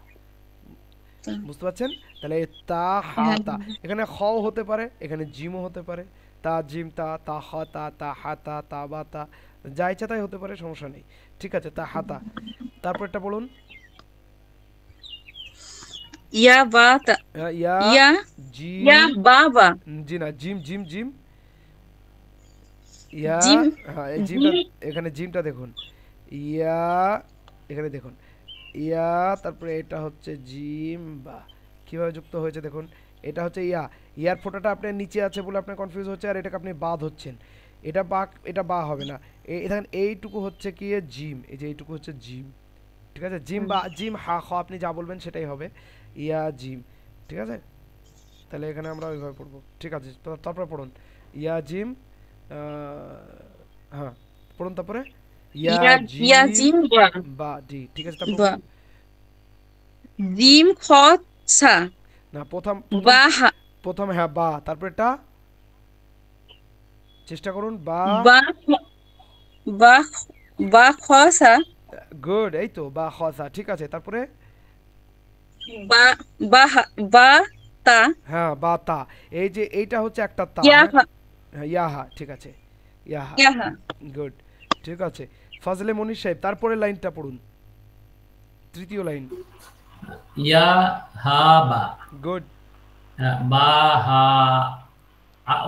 বুঝতে পারছেন? তাহলে তা হা তা, এখানে খ হতে পারে, এখানে জিমও হতে পারে, তা জিম তা, তা হ তা, তা হা তা, তা বা তা, যা ইচ্ছা তাই হতে পারে, সমস্যা নেই। ঠিক আছে, তা হাতা। তারপর এটা বলুন, ইয়া বা তা, ইয়া জি, ইয়া বাবা, জি না, জিম জিম জিম, ইয়া, জিম, হ্যাঁ এই জিমটা, এখানে জিমটা দেখুন, ইয়া, এখানে দেখুন ইয়া, তারপরে এটা হচ্ছে জিম বা, কিভাবে যুক্ত হয়েছে দেখুন, এটা হচ্ছে ইয়া, ইয়ার ফোঁটাটা আপনার নিচে আছে বলে আপনার কনফিউজ হচ্ছে, আর এটাকে আপনি বাদ হচ্ছেন, এটা বা, এটা বা হবে না, এখানে এইটুকু হচ্ছে কি জিম, এই যে এইটুকু হচ্ছে জিম। ঠিক আছে, জিম বা জিম হা খ, আপনি যা বলবেন সেটাই হবে, ইয়া জিম। ঠিক আছে, তাহলে এখানে আমরা ওইভাবে পড়বো। ঠিক আছে, তারপরে পড়ুন ইয়া জিম, হ্যাঁ পড়ুন, তারপরে ইয়া জিম বা ডি। ঠিক আছে, তারপর বা, জিম খ সা, না প্রথম বা প্রথম হ্যাঁ বা, তারপর এটা চেষ্টা করুন, বা বা বা বা খ সা, গুড, এই তো বা খসা। ঠিক আছে, তারপরে বা বা বা তা, হ্যাঁ বা তা, এই যে এইটা হচ্ছে একটা তা, ইয়াহা, হ্যাঁ ইয়াহা, ঠিক আছে ইয়াহা, ইয়াহা, গুড। ঠিক আছে, ফজলে মনির সাহেব তারপরে লাইনটা পড়ুন, তৃতীয় লাইন। ইয়া হাবা, গুড, বা হা,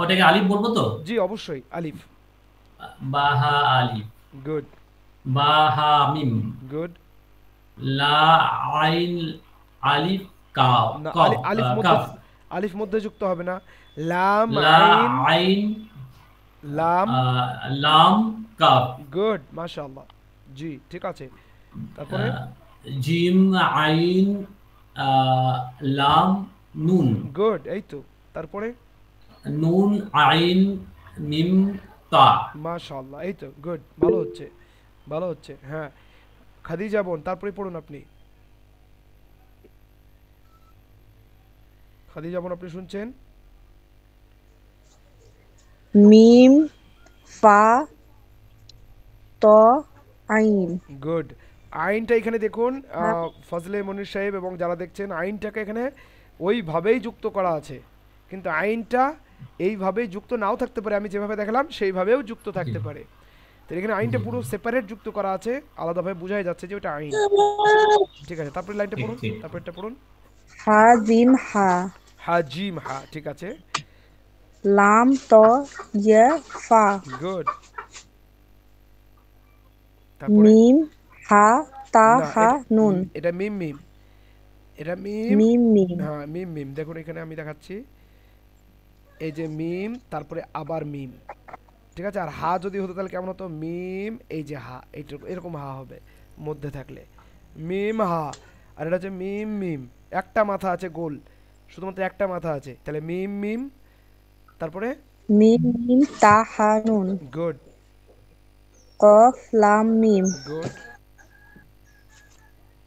ওটাকে আলিফ বলবো তো? জি অবশ্যই আলিফ, বা হা আলিফ, গুড, বা হা মিম, গুড। লা আইন আলিফ কাফ, না আলিফ মধ্যে, কাফ, আলিফ মধ্যে যুক্ত হবে না, লাম লা আইন, আইন লাম, লাম কাফ, গুড মাশাআল্লাহ, জি ঠিক আছে। তারপরে জিম আইন লাম নুন, গুড, এই তো। তারপরে নুন আইন মিম তা, মাশাআল্লাহ, এই তো গুড, ভালো হচ্ছে, ভালো হচ্ছে। হ্যাঁ খাদিজা বোন, তারপরে পড়ুন আপনি, খাদিজা বোন আপনি শুনছেন? মিম ফা ত আইন, গুড। আইনটা এখানে দেখুন ফজলে মনির সাহেব এবং যারা দেখছেন, আইনটাকে এখানে ওইভাবেই যুক্ত করা আছে, কিন্তু আইনটা এইভাবেই যুক্ত নাও থাকতে পারে, আমি যেভাবে দেখালাম সেইভাবেও যুক্ত থাকতে পারে। তো এখানে আইনটা পুরো সেপারেট যুক্ত করা আছে, আলাদাভাবে বোঝাই যাচ্ছে যে ওটা আইন। ঠিক আছে, তারপরে লাইনটা পড়ুন, তারপরটা পড়ুন। হা জিম হা, হা জিম হা, ঠিক আছে। লাম ত ইয়া ফা, গুড। মিম হা তা হা নুন, এটা মিম মিম, এটা মিম মিম মিম, হ্যাঁ মিম মিম, দেখুন এখানে আমি দেখাচ্ছি, এই যে মিম তারপরে আবার মিম। ঠিক আছে, আর হা যদি হতো তাহলে কেমন হতো, মিম এই যে হা, এইটুকু এরকম হা হবে মধ্যে থাকলে, মিম হা। আর এটা হচ্ছে মিম মিম, একটা মাথা আছে গোল, শুধুমাত্র একটা মাথা আছে, তাহলে মিম মিম, তারপরে মিম মিম তা হা নুন, গুড, কফ লাম মিম, গুড,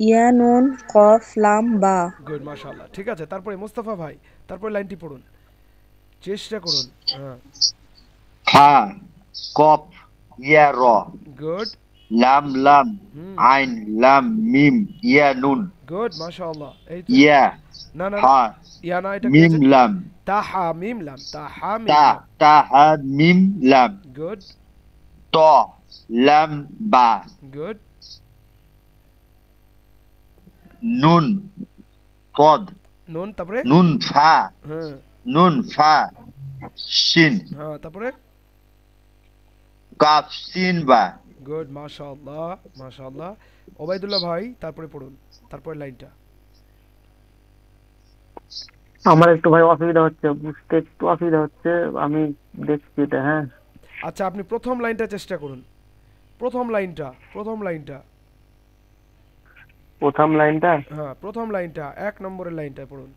ইয়া নুন কফ লাম বা, গুড মাশাআল্লাহ। ঠিক আছে, তারপরে মোস্তফা ভাই তারপরে লাইনটি পড়ুন। চেষ্টা করুন। হ্যাঁ, হা কফ ইয়া র গুড লাম লাম আইন লাম মিম ইয়া নুন গুড, মাশাআল্লাহ। এই তো। ইয়া না না না, হা ইয়া না, এটা কি মিম আছে? লাম তাহা মিম লাম, তাহা মিম তা লাম। তা হা মিম লাম গুড ত লাম বা গুড নুন পদ নুন, তারপরে নুন ফা হ্যাঁ নুন ফা শিন হ্যাঁ, তারপরে কাফ সিন বা গুড, মাশাআল্লাহ মাশাআল্লাহ। ওবাইদুল্লাহ ভাই, তারপরে পড়ুন, তারপরে লাইনটা। আমার একটু ভাই অসুবিধা হচ্ছে, বুঝতে একটু অসুবিধা হচ্ছে, আমি দেখছি এটা। হ্যাঁ আচ্ছা, আপনি প্রথম লাইনটা চেষ্টা করুন, প্রথম লাইনটা, প্রথম লাইনটা। প্রথম লাইনটা হ্যাঁ, প্রথম লাইনটা, 1 নম্বরের লাইনটা পড়ুন।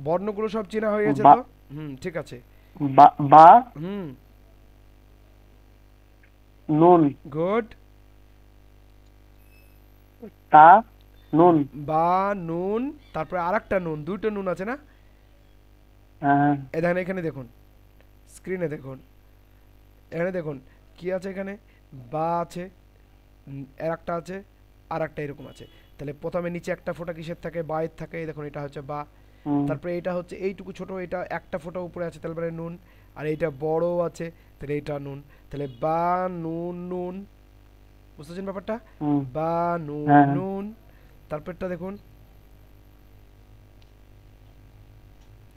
বর্ণগুলো সব চেনা হয়ে গেছে তো? ঠিক আছে। বা হুম, নুন গুড। তা নুন বা নুন, তারপরে আরেকটা নুন, দুটো নুন আছে না? হ্যাঁ দেখেন, এখানে দেখুন, স্ক্রিনে দেখুন, এখানে দেখুন কি আছে, এখানে বা আছে, আর একটা আছে, আর একটা এরকম আছে। তাহলে প্রথমে নিচে একটা ফোঁটা কিসের থাকে? বায়ের থাকে। এই দেখুন, এটা হচ্ছে বা। তারপরে এটা হচ্ছে এইটুকু ছোট, এটা একটা ফোঁটা উপরে আছে, তারপরে নুন, আর এইটা বড় আছে, তাহলে এটা নুন। তাহলে বা নুন নুন, বুঝতেছেন ব্যাপারটা? বা নুন নুন। তারপরটা দেখুন,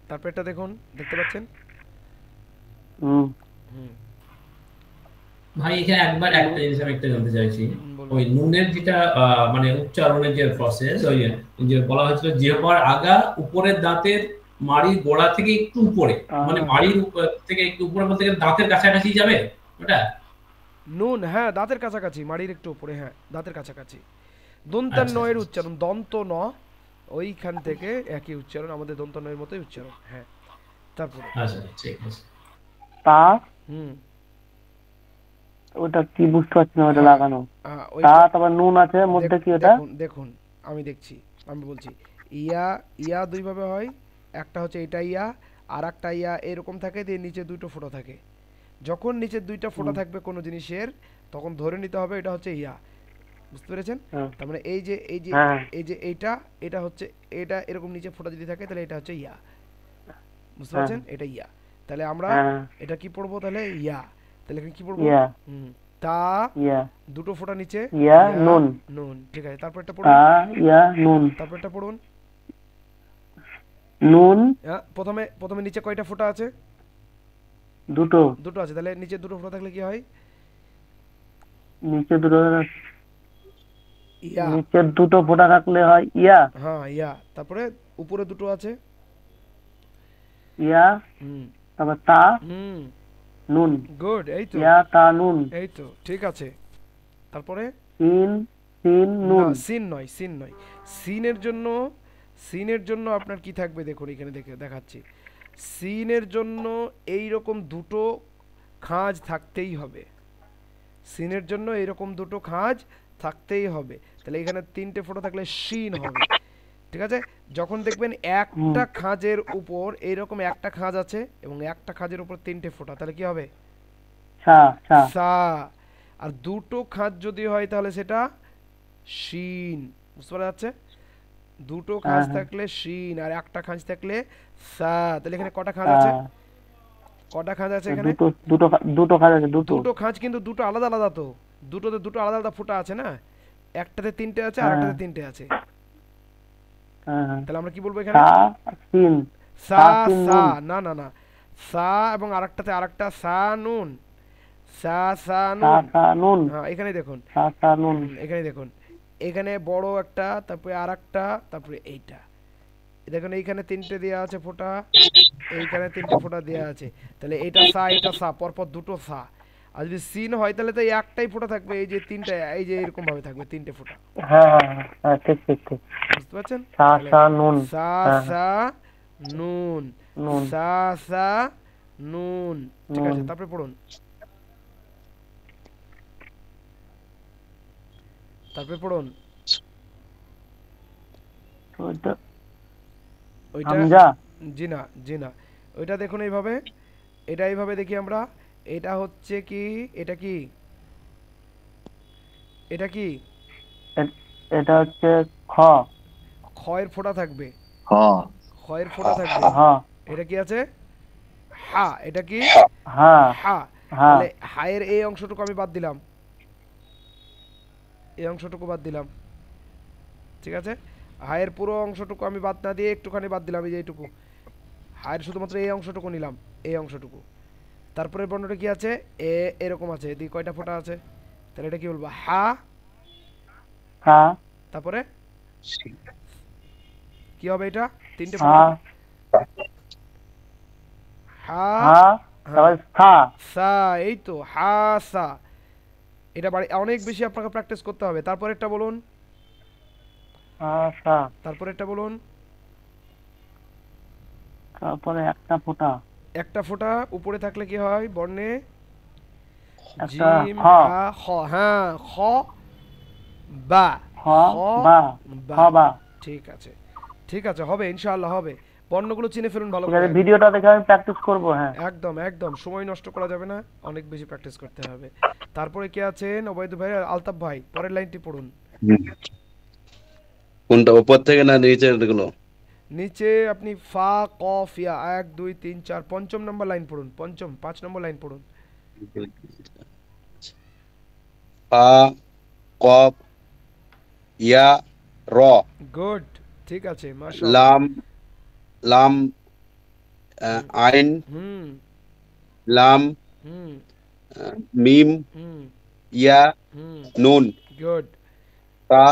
তারপরটা দেখুন, দেখতে পাচ্ছেন? ভাই এখানে একবার একটা জিনিস আমি একটা জানতে চাইছি, ওই নুনের যেটা মানে উচ্চারণের যে প্রসেস, ওই যে বলা হয়েছিল জিহ্বার আগা উপরের দাঁতের মাড়ির গোড়া থেকে একটু উপরে, মানে মাড়ির থেকে একটু উপরে বলতে গেলে দাঁতের কাছাকাছি যাবে ওটা নুন? হ্যাঁ, দাঁতের কাছাকাছি, মাড়ির একটু উপরে। হ্যাঁ, দাঁতের কাছাকাছি। দন্তার নয়ের উচ্চারণ, দন্ত ন, ওইখান থেকে একই উচ্চারণ, আমাদের দন্ত নয়ের মতোই উচ্চারণ। হ্যাঁ, তারপরে আচ্ছা ঠিক আছে। তা হুম, ওটা কি বুঝতে পারছি না, ওটা লাগানো তা, তারপর নুন আছে মধ্যে, কি ওটা? দেখুন দেখুন, আমি দেখছি, আমি বলছি। ইয়া ইয়া দুই ভাবে হয়, একটা হচ্ছে এটা ইয়া, আর একটা ইয়া এরকম থাকে, দিয়ে নিচে দুটো ফোঁটা থাকে। যখন নিচে দুইটা ফোঁটা থাকবে কোনো জিনিসের, তখন ধরে নিতে হবে এটা হচ্ছে ইয়া। বুঝতে পেরেছেন? তার মানে এই যে এই যে এই যে এইটা, এটা হচ্ছে, এটা এরকম নিচে ফোঁটা যদি থাকে, তাহলে এটা হচ্ছে ইয়া। বুঝতে পারছেন? এটা ইয়া। তাহলে আমরা এটা কি পড়বো তাহলে? ইয়া। তাহলে এখানে কি পড়বো? তা দুটো ফোঁটা নিচে ইয়া নুন নুন। ঠিক আছে, তারপর এটা পড়ুন। তা ইয়া নুন, তারপর এটা পড়ুন। নুন প্রথমে প্রথমে নিচে কয়টা ফোঁটা আছে? দুটো। দুটো আছে। তাহলে নিচে দুটো ফোঁটা থাকলে কি হয়? নিচে দুটো, ইয়া। নিচে দুটো ফোঁটা থাকলে হয় ইয়া। হ্যাঁ, ইয়া। তারপরে উপরে দুটো আছে, ইয়া। তারপর তা নুন। গুড, এই তো। ইয়া তা নুন, এই তো, ঠিক আছে। তারপরে সিন সিন নুন। না, সিন নয়, সিন নয়। সিনের জন্য, সিনের জন্য আপনার কি থাকবে দেখুন, এখানে দেখাচ্ছি। সিনের জন্য এই রকম দুটো খাঁজ থাকতেই হবে। সিনের জন্য এইরকম দুটো খাঁজ থাকতেই হবে। তাহলে এখানে তিনটে ফোঁটা থাকলে শিন হবে। ঠিক আছে? যখন দেখবেন একটা খাঁজের উপর এইরকম একটা খাঁজ আছে এবং একটা খাঁজের উপর তিনটে ফোঁটা, তাহলে কি হবে? সা। আর দুটো খাঁজ যদি হয় তাহলে সেটা শিন। বুঝতে পারা যাচ্ছে? দুটো খাঁজ থাকলে শিন, আর একটা খাঁজ থাকলে সা। তাহলে এখানে কটা খাঁজ আছে? কটা খাঁজ আছে এখানে? দুটো খাঁজ আছে। দুটো খাঁজ, কিন্তু দুটো আলাদা আলাদা তো। দুটোতে দুটো আলাদা আলাদা ফোঁটা আছে না? একটাতে তিনটে আছে, আর একটাতে তিনটে আছে। তাহলে আমরা কি বলবো এখানে? সা সা। না না না, সা এবং আরেকটাতে আরেকটা সা নুন। সা সা নুন। হ্যাঁ, এখানে দেখুন, সা সা নুন। এখানে দেখুন, এখানে বড় একটা, তারপরে আরেকটা, তারপরে এইটা। দেখুন এইখানে তিনটে দেয়া আছে ফোঁটা, এইখানে তিনটে ফোঁটা দেয়া আছে। তাহলে এটা সা, এটা সা, পরপর দুটো সা। আর যদি সিন হয় তাহলে তো একটাই ফোঁটা থাকবে, এই যে তিনটা, এই যে এরকম ভাবে থাকবে তিনটে ফোঁটা। হ্যাঁ ঠিক ঠিক ঠিক। বুঝতে পারছেন? সা সা নুন। সা সা নুন। সা সা নুন। ঠিক আছে, তারপরে পড়ুন। তারপরে পড়ুন। ওইটা জি না, ওইটা দেখুন এইভাবে, এটা এইভাবে দেখি আমরা, এটা হচ্ছে কি, এটা কি, এটা কি, এটা হচ্ছে খ, খয়ের ফোঁটা থাকবে, হ খয়ের ফোঁটা থাকবে, হ্যাঁ এটা কি আছে, হা, এটা কি, হ্যাঁ হা, হ্যাঁ তাহলে হায়ের এই অংশটুকু আমি বাদ দিলাম, এই অংশটুকু বাদ দিলাম, ঠিক আছে, হায়ের পুরো অংশটুকু আমি বাদ না দিয়ে একটুখানি বাদ দিলাম, এই যে এইটুকু, হায়ের শুধুমাত্র এই অংশটুকু নিলাম, এই অংশটুকু। তারপরে বর্ণটা কি আছে, এ এরকম আছে, এদিকে কয়টা ফোঁটা আছে, তাহলে এটা কি বলবো, হা, হ্যাঁ তারপরে কি হবে, এটা তিনটে হ্যাঁ হা, হ্যাঁ তারপর সা, সা, এই তো হা সা, এটা অনেক বেশি আপনাকে প্র্যাকটিস করতে হবে। তারপরেরটা বলুন, হ্যাঁ সা, তারপরেরটা বলুন, তারপরে একটা ফোঁটা, একটা ফোঁটা উপরে থাকলে কি হয় বর্ণে, একটা জিম খ, হা খ, হ্যাঁ খ বা, খ বা, খ বা। ঠিক আছে, ঠিক আছে, হবে ইনশাআল্লাহ হবে। বর্ণগুলো চিনে ফেলুন ভালো ঠিক আছে, করে, ভিডিওটা দেখে আমি প্র্যাকটিস করব। হ্যাঁ একদম একদম সময় নষ্ট করা যাবে না, অনেক বেশি প্র্যাকটিস করতে হবে। তারপরে কে আছেন, ওবায়দুল ভাই, আলতাফ ভাই, পরের লাইনটি পড়ুন। কোনটা, উপর থেকে না নিচে গুলো? নিচে আপনি ফা কফ ইয়া 1 2 3 4 পঞ্চম নম্বর লাইন পড়ুন, পঞ্চম 5 নম্বর লাইন পড়ুন। ফা কফ ইয়া র, গুড, ঠিক আছে, মাশাআল্লাহ। লাম লাম আইন, হুম লাম হুম মিম হুম ইয়া হুম, নুন, গুড, তা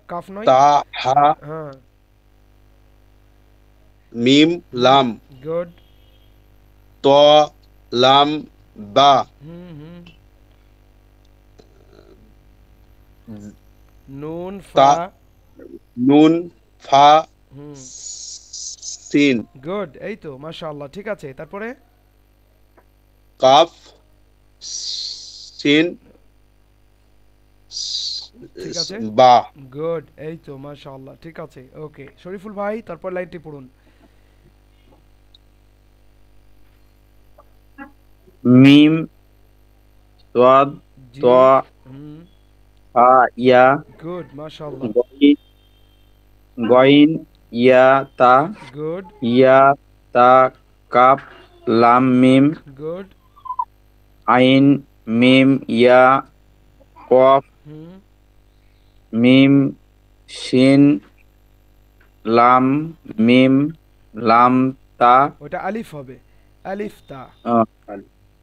কাফ নয়, তা হা হ্যাঁ, মিম লাম, গুড, ত লাম বা, হুম হুম, নুন ফা, নুন ফা হুম, সিন, গুড, এই তো মাশাআল্লাহ, ঠিক আছে। তারপরে কাফ সিন ঠিক আছে, বা, গুড, এই তো মাশাআল্লাহ, ঠিক আছে, ওকে। শরীফুল ভাই, তারপর লাইনটি পড়ুন। মিম সাদ জি, তা হুম, হা ইয়া, গুড, মাশাআল্লাহ, গইন ইয়া তা, গুড, ইয়া তা কাপ লাম মিম, গুড, আইন মিম ইয়া কফ হুম, মিম শিন লাম মিম লাম তা, ওটা আলিফ হবে, আলিফ তা,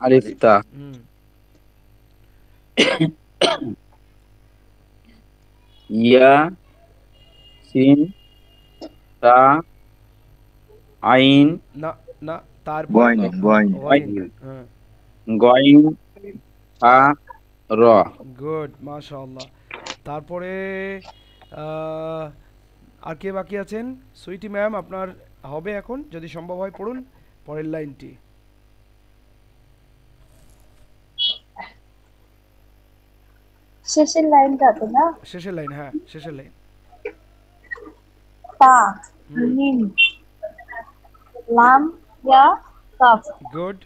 আলিফ তা, হুম, ইয়া সিন তা আইন না না, তারপর গয়ন গয়ন ওয়াইন, হ্যাঁ, গইন হা র। গুড, মাশাআল্লাহ। তারপরে আর কে বাকি আছেন? সুইটি ম্যাম, আপনার হবে এখন, যদি সম্ভব হয় পড়ুন পরের লাইনটি। শেষের লাইনটাতে না, শেষের লাইন, হ্যাঁ শেষের লাইন। তা মিম লাম ইয়া কাফ, গুড,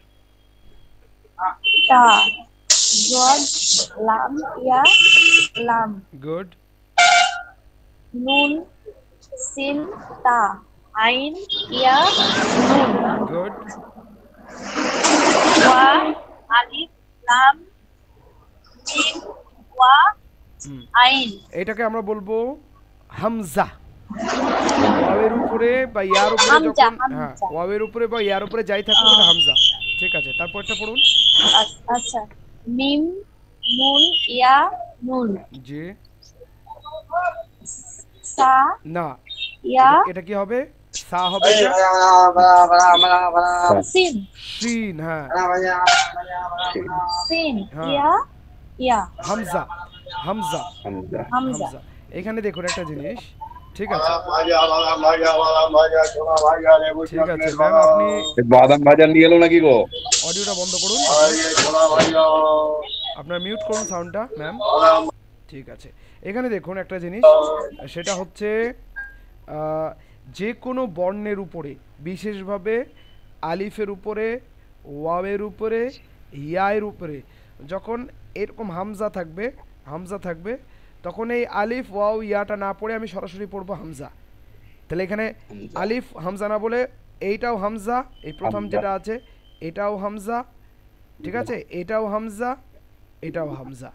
তা জড লাম ইয়া লাম, গুড, নুন সিন তা আইন ইয়া নুন, গুড, ওয়া আলিফ লাম মিম ওয়া আইন। এটাকে আমরা বলবো হামজা। ওয়াওয়ের উপরে বা ইয়ার উপরে হামজা, যখন, হ্যাঁ ওয়াওয়ের উপরে বা ইয়ার উপরে যাই থাকুক এটা হামজা, ঠিক আছে। তারপরটা পড়ুন। আচ্ছা, মিম নুন ইয়া নুন, জি, সা না, ইয়া এটা কি হবে, সা হবে এটা, সিন শিন, হ্যাঁ সিন হ্যাঁ, ইয়া ইয়া হামজা, হামজা, হামজা। হামজা। এখানে দেখুন একটা জিনিস, ঠিক আছে, ঠিক আছে ম্যাম, আপনি বাদাম ভাজা নিয়ে এলো নাকি গো? অডিওটা বন্ধ করুন, আপনার মিউট করুন সাউন্ডটা ম্যাম, ঠিক আছে। এখানে দেখুন একটা জিনিস, সেটা হচ্ছে যে কোনো বর্ণের উপরে, বিশেষভাবে আলিফের উপরে, ওয়াওয়ের উপরে, ইয়ায়ের উপরে যখন এরকম হামজা থাকবে তখন এই আলিফ ওয়াও ইয়াটা না পড়ে আমি সরাসরি পড়বো হামজা। তাহলে এখানে আলিফ হামজা না বলে এইটাও হামজা, এই প্রথম যেটা আছে এটাও হামজা, ঠিক আছে, এটাও হামজা, এটাও হামজা।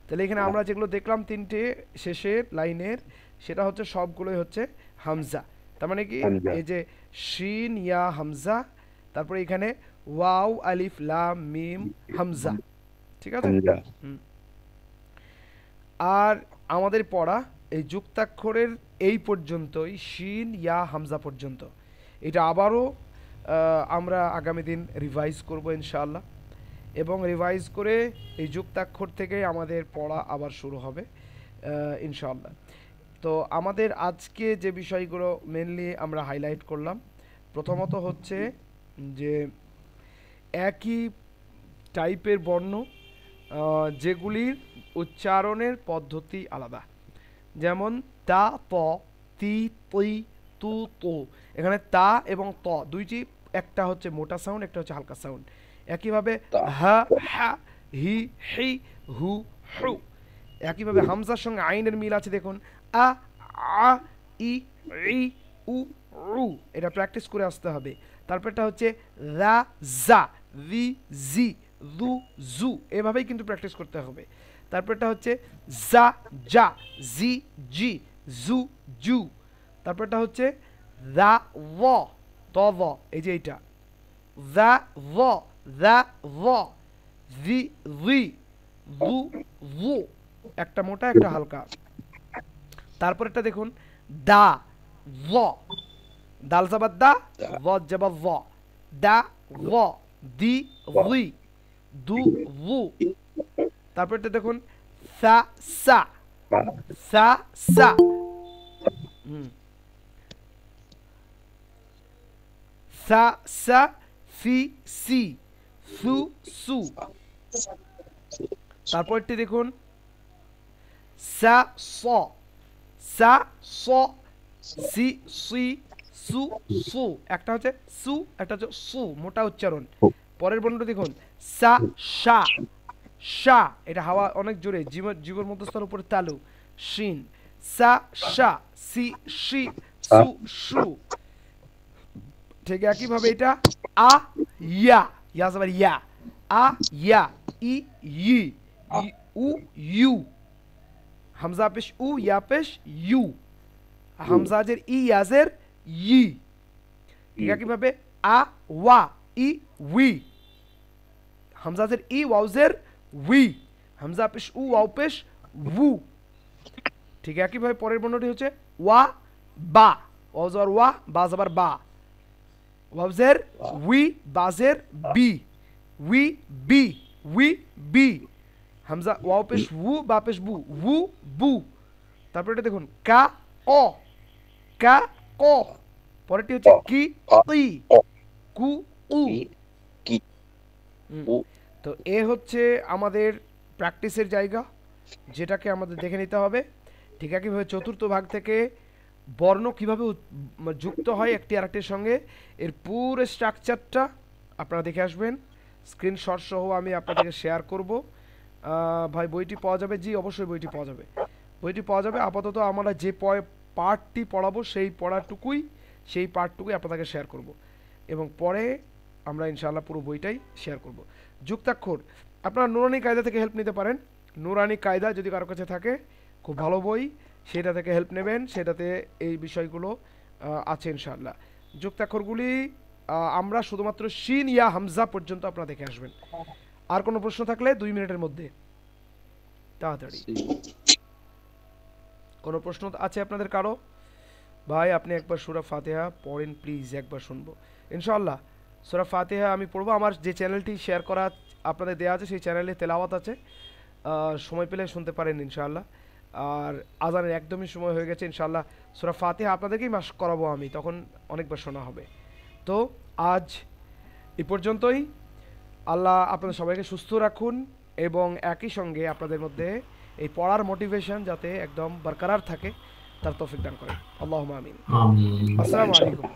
তাহলে এখানে আমরা যেগুলো দেখলাম তিনটে শেষের লাইনের, সেটা হচ্ছে সবগুলোই হচ্ছে হামজা। তার মানে কি, এই যে শিন ইয়া হামজা, তারপরে এখানে ওয়াও আলিফ লাম মিম হামজা, ঠিক আছে। আর আমাদের পড়া এই যুক্তাক্ষরের এই পর্যন্তই, শিন ইয়া হামজা পর্যন্ত। এটা আবারও আমরা আগামী দিন রিভাইজ করব ইনশাআল্লাহ, এবং রিভাইজ করে এই যুক্তাক্ষর থেকে আমাদের পড়া আবার শুরু হবে ইনশাআল্লাহ। তো আমাদের আজকে যে বিষয়গুলো মেনলি আমরা হাইলাইট করলাম, প্রথমত হচ্ছে যে একই টাইপের বর্ণ যেগুলির উচ্চারণের পদ্ধতি আলাদা, যেমন তা, ত, তি, তৈ, তু, তো। এখানে তা এবং ত দুইটি, একটা হচ্ছে মোটা সাউন্ড, একটা হচ্ছে হালকা সাউন্ড। একইভাবে হা, হা, হি, হি, হু, হু। একইভাবে হামজার সঙ্গে আইনের মিল আছে, দেখুন আ, আ, ই, ই, উ, রু। এটা প্র্যাকটিস করে আসতে হবে। তারপরটা হচ্ছে রা, জা, রি, জি, রু, জু। এভাবেই কিন্তু প্র্যাকটিস করতে হবে। তারপরটা হচ্ছে জা, জা, জি, জি, জু, জু। তারপরটা হচ্ছে রা, র, ত, র, এই যে এইটা রা, র, রা, র, রি, রি, রু, রু। একটা মোটা একটা হালকা। তারপরটা দেখুন দা, র, দাল জাবার দা, র জাবার র, দা, র, দি, রি, দু, রু। তারপরটা দেখুন সা, সা, সা, সা, সা, সা, সি, সি, সু, সু। তারপরটি দেখুন সা, স, সা, স, সি, সি, সু, সু। একটা হচ্ছে সু, একটা হচ্ছে সু, মোটা উচ্চারণ। পরের বর্ণটা দেখুন সা, সা, সা, এটা হাওয়া অনেক জোরে, জীবন মধ্যস্থর উপরে তালু, শিন। সা, সা, সি, সি, সু, সু। ঠিক একইভাবে এটা আ, ইয়া, ইয়া যাবার ইয়া, আ, ইয়া, ই, ই, উ, ইউ। হামজা পেশ উ, ইয়া পেশ ইউ। হামজাজের ই, ইয়াজের ই। ঠিক একইভাবে আ, ওয়া, ই, উই। হামজাজের ই, ওয়াউজের উই। হামজা পেশ উ, ওয়াও পেশ উ। ঠিক একইভাবে পরের বর্ণটি হচ্ছে ওয়া, বা, ওয়াউজের ওয়া, বা যাবার বা। ওয়াউজের উই, বাজের বি, উই, বি, উই, বি। হামজা ওয়াও পেশ উ, বা পেশ বু, উ, বু। তারপর এটা দেখুন কা, অ, কা, ক। পরেরটি হচ্ছে কি, তি, কু, উ। তো এ হচ্ছে আমাদের প্র্যাকটিসের জায়গা, যেটাকে আমাদের দেখে নিতে হবে। ঠিক একইভাবে চতুর্থ ভাগ থেকে বর্ণ কিভাবে যুক্ত হয় একটি আরেকটির সঙ্গে, এর পুরো স্ট্রাকচারটা আপনারা দেখে আসবেন। স্ক্রিনশট সহ আমি আপনাদেরকে শেয়ার করব। ভাই বইটি পাওয়া যাবে? জি অবশ্যই বইটি পাওয়া যাবে, বইটি পাওয়া যাবে। আপাতত আমরা যে পার্টটি পড়াবো সেই পার্টটুকুই আপনাদেরকে শেয়ার করব, এবং পরে আমরা ইনশাআল্লাহ পুরো বইটাই শেয়ার করব। যুক্তাক্ষর আপনারা নুরানি কায়দা থেকে হেল্প নিতে পারেন। নুরানি কায়দা যদি কারো কাছে থাকে, খুব ভালো বই, সেটা থেকে হেল্প নেবেন। সেটাতে এই বিষয়গুলো আছে ইনশাআল্লাহ। যুক্তাক্ষরগুলি আমরা শুধুমাত্র শিন ইয়া হামজা পর্যন্ত আপনারা দেখে আসবেন। আর কোনো প্রশ্ন থাকলে 2 মিনিটের মধ্যে তাড়াতাড়ি। কোনো প্রশ্ন আছে আপনাদের কারো? ভাই আপনি একবার সূরা ফাতিহা পড়েন প্লিজ, একবার শুনবো ইনশাআল্লাহ। সূরা ফাতিহা আমি পড়বো। আমার যে চ্যানেলটি শেয়ার করা আপনাদের দেওয়া আছে, সেই চ্যানেলে তেলাওয়াত আছে, সময় পেলে শুনতে পারেন ইনশাআল্লাহ। আর আজানের একদমই সময় হয়ে গেছে ইনশাআল্লাহ। সূরা ফাতিহা আপনাদেরকেই মাস করাবো আমি, তখন অনেকবার শোনা হবে। তো আজ এই পর্যন্তই। আল্লাহ আপনাদের সবাইকে সুস্থ রাখুন, এবং একই সঙ্গে আপনাদের মধ্যে এই পড়ার মোটিভেশন যাতে একদম বরকরার থাকে, তার তৌফিক দান করেন। আল্লাহুম্মা আমিন। আমিন। আসসালামু আলাইকুম।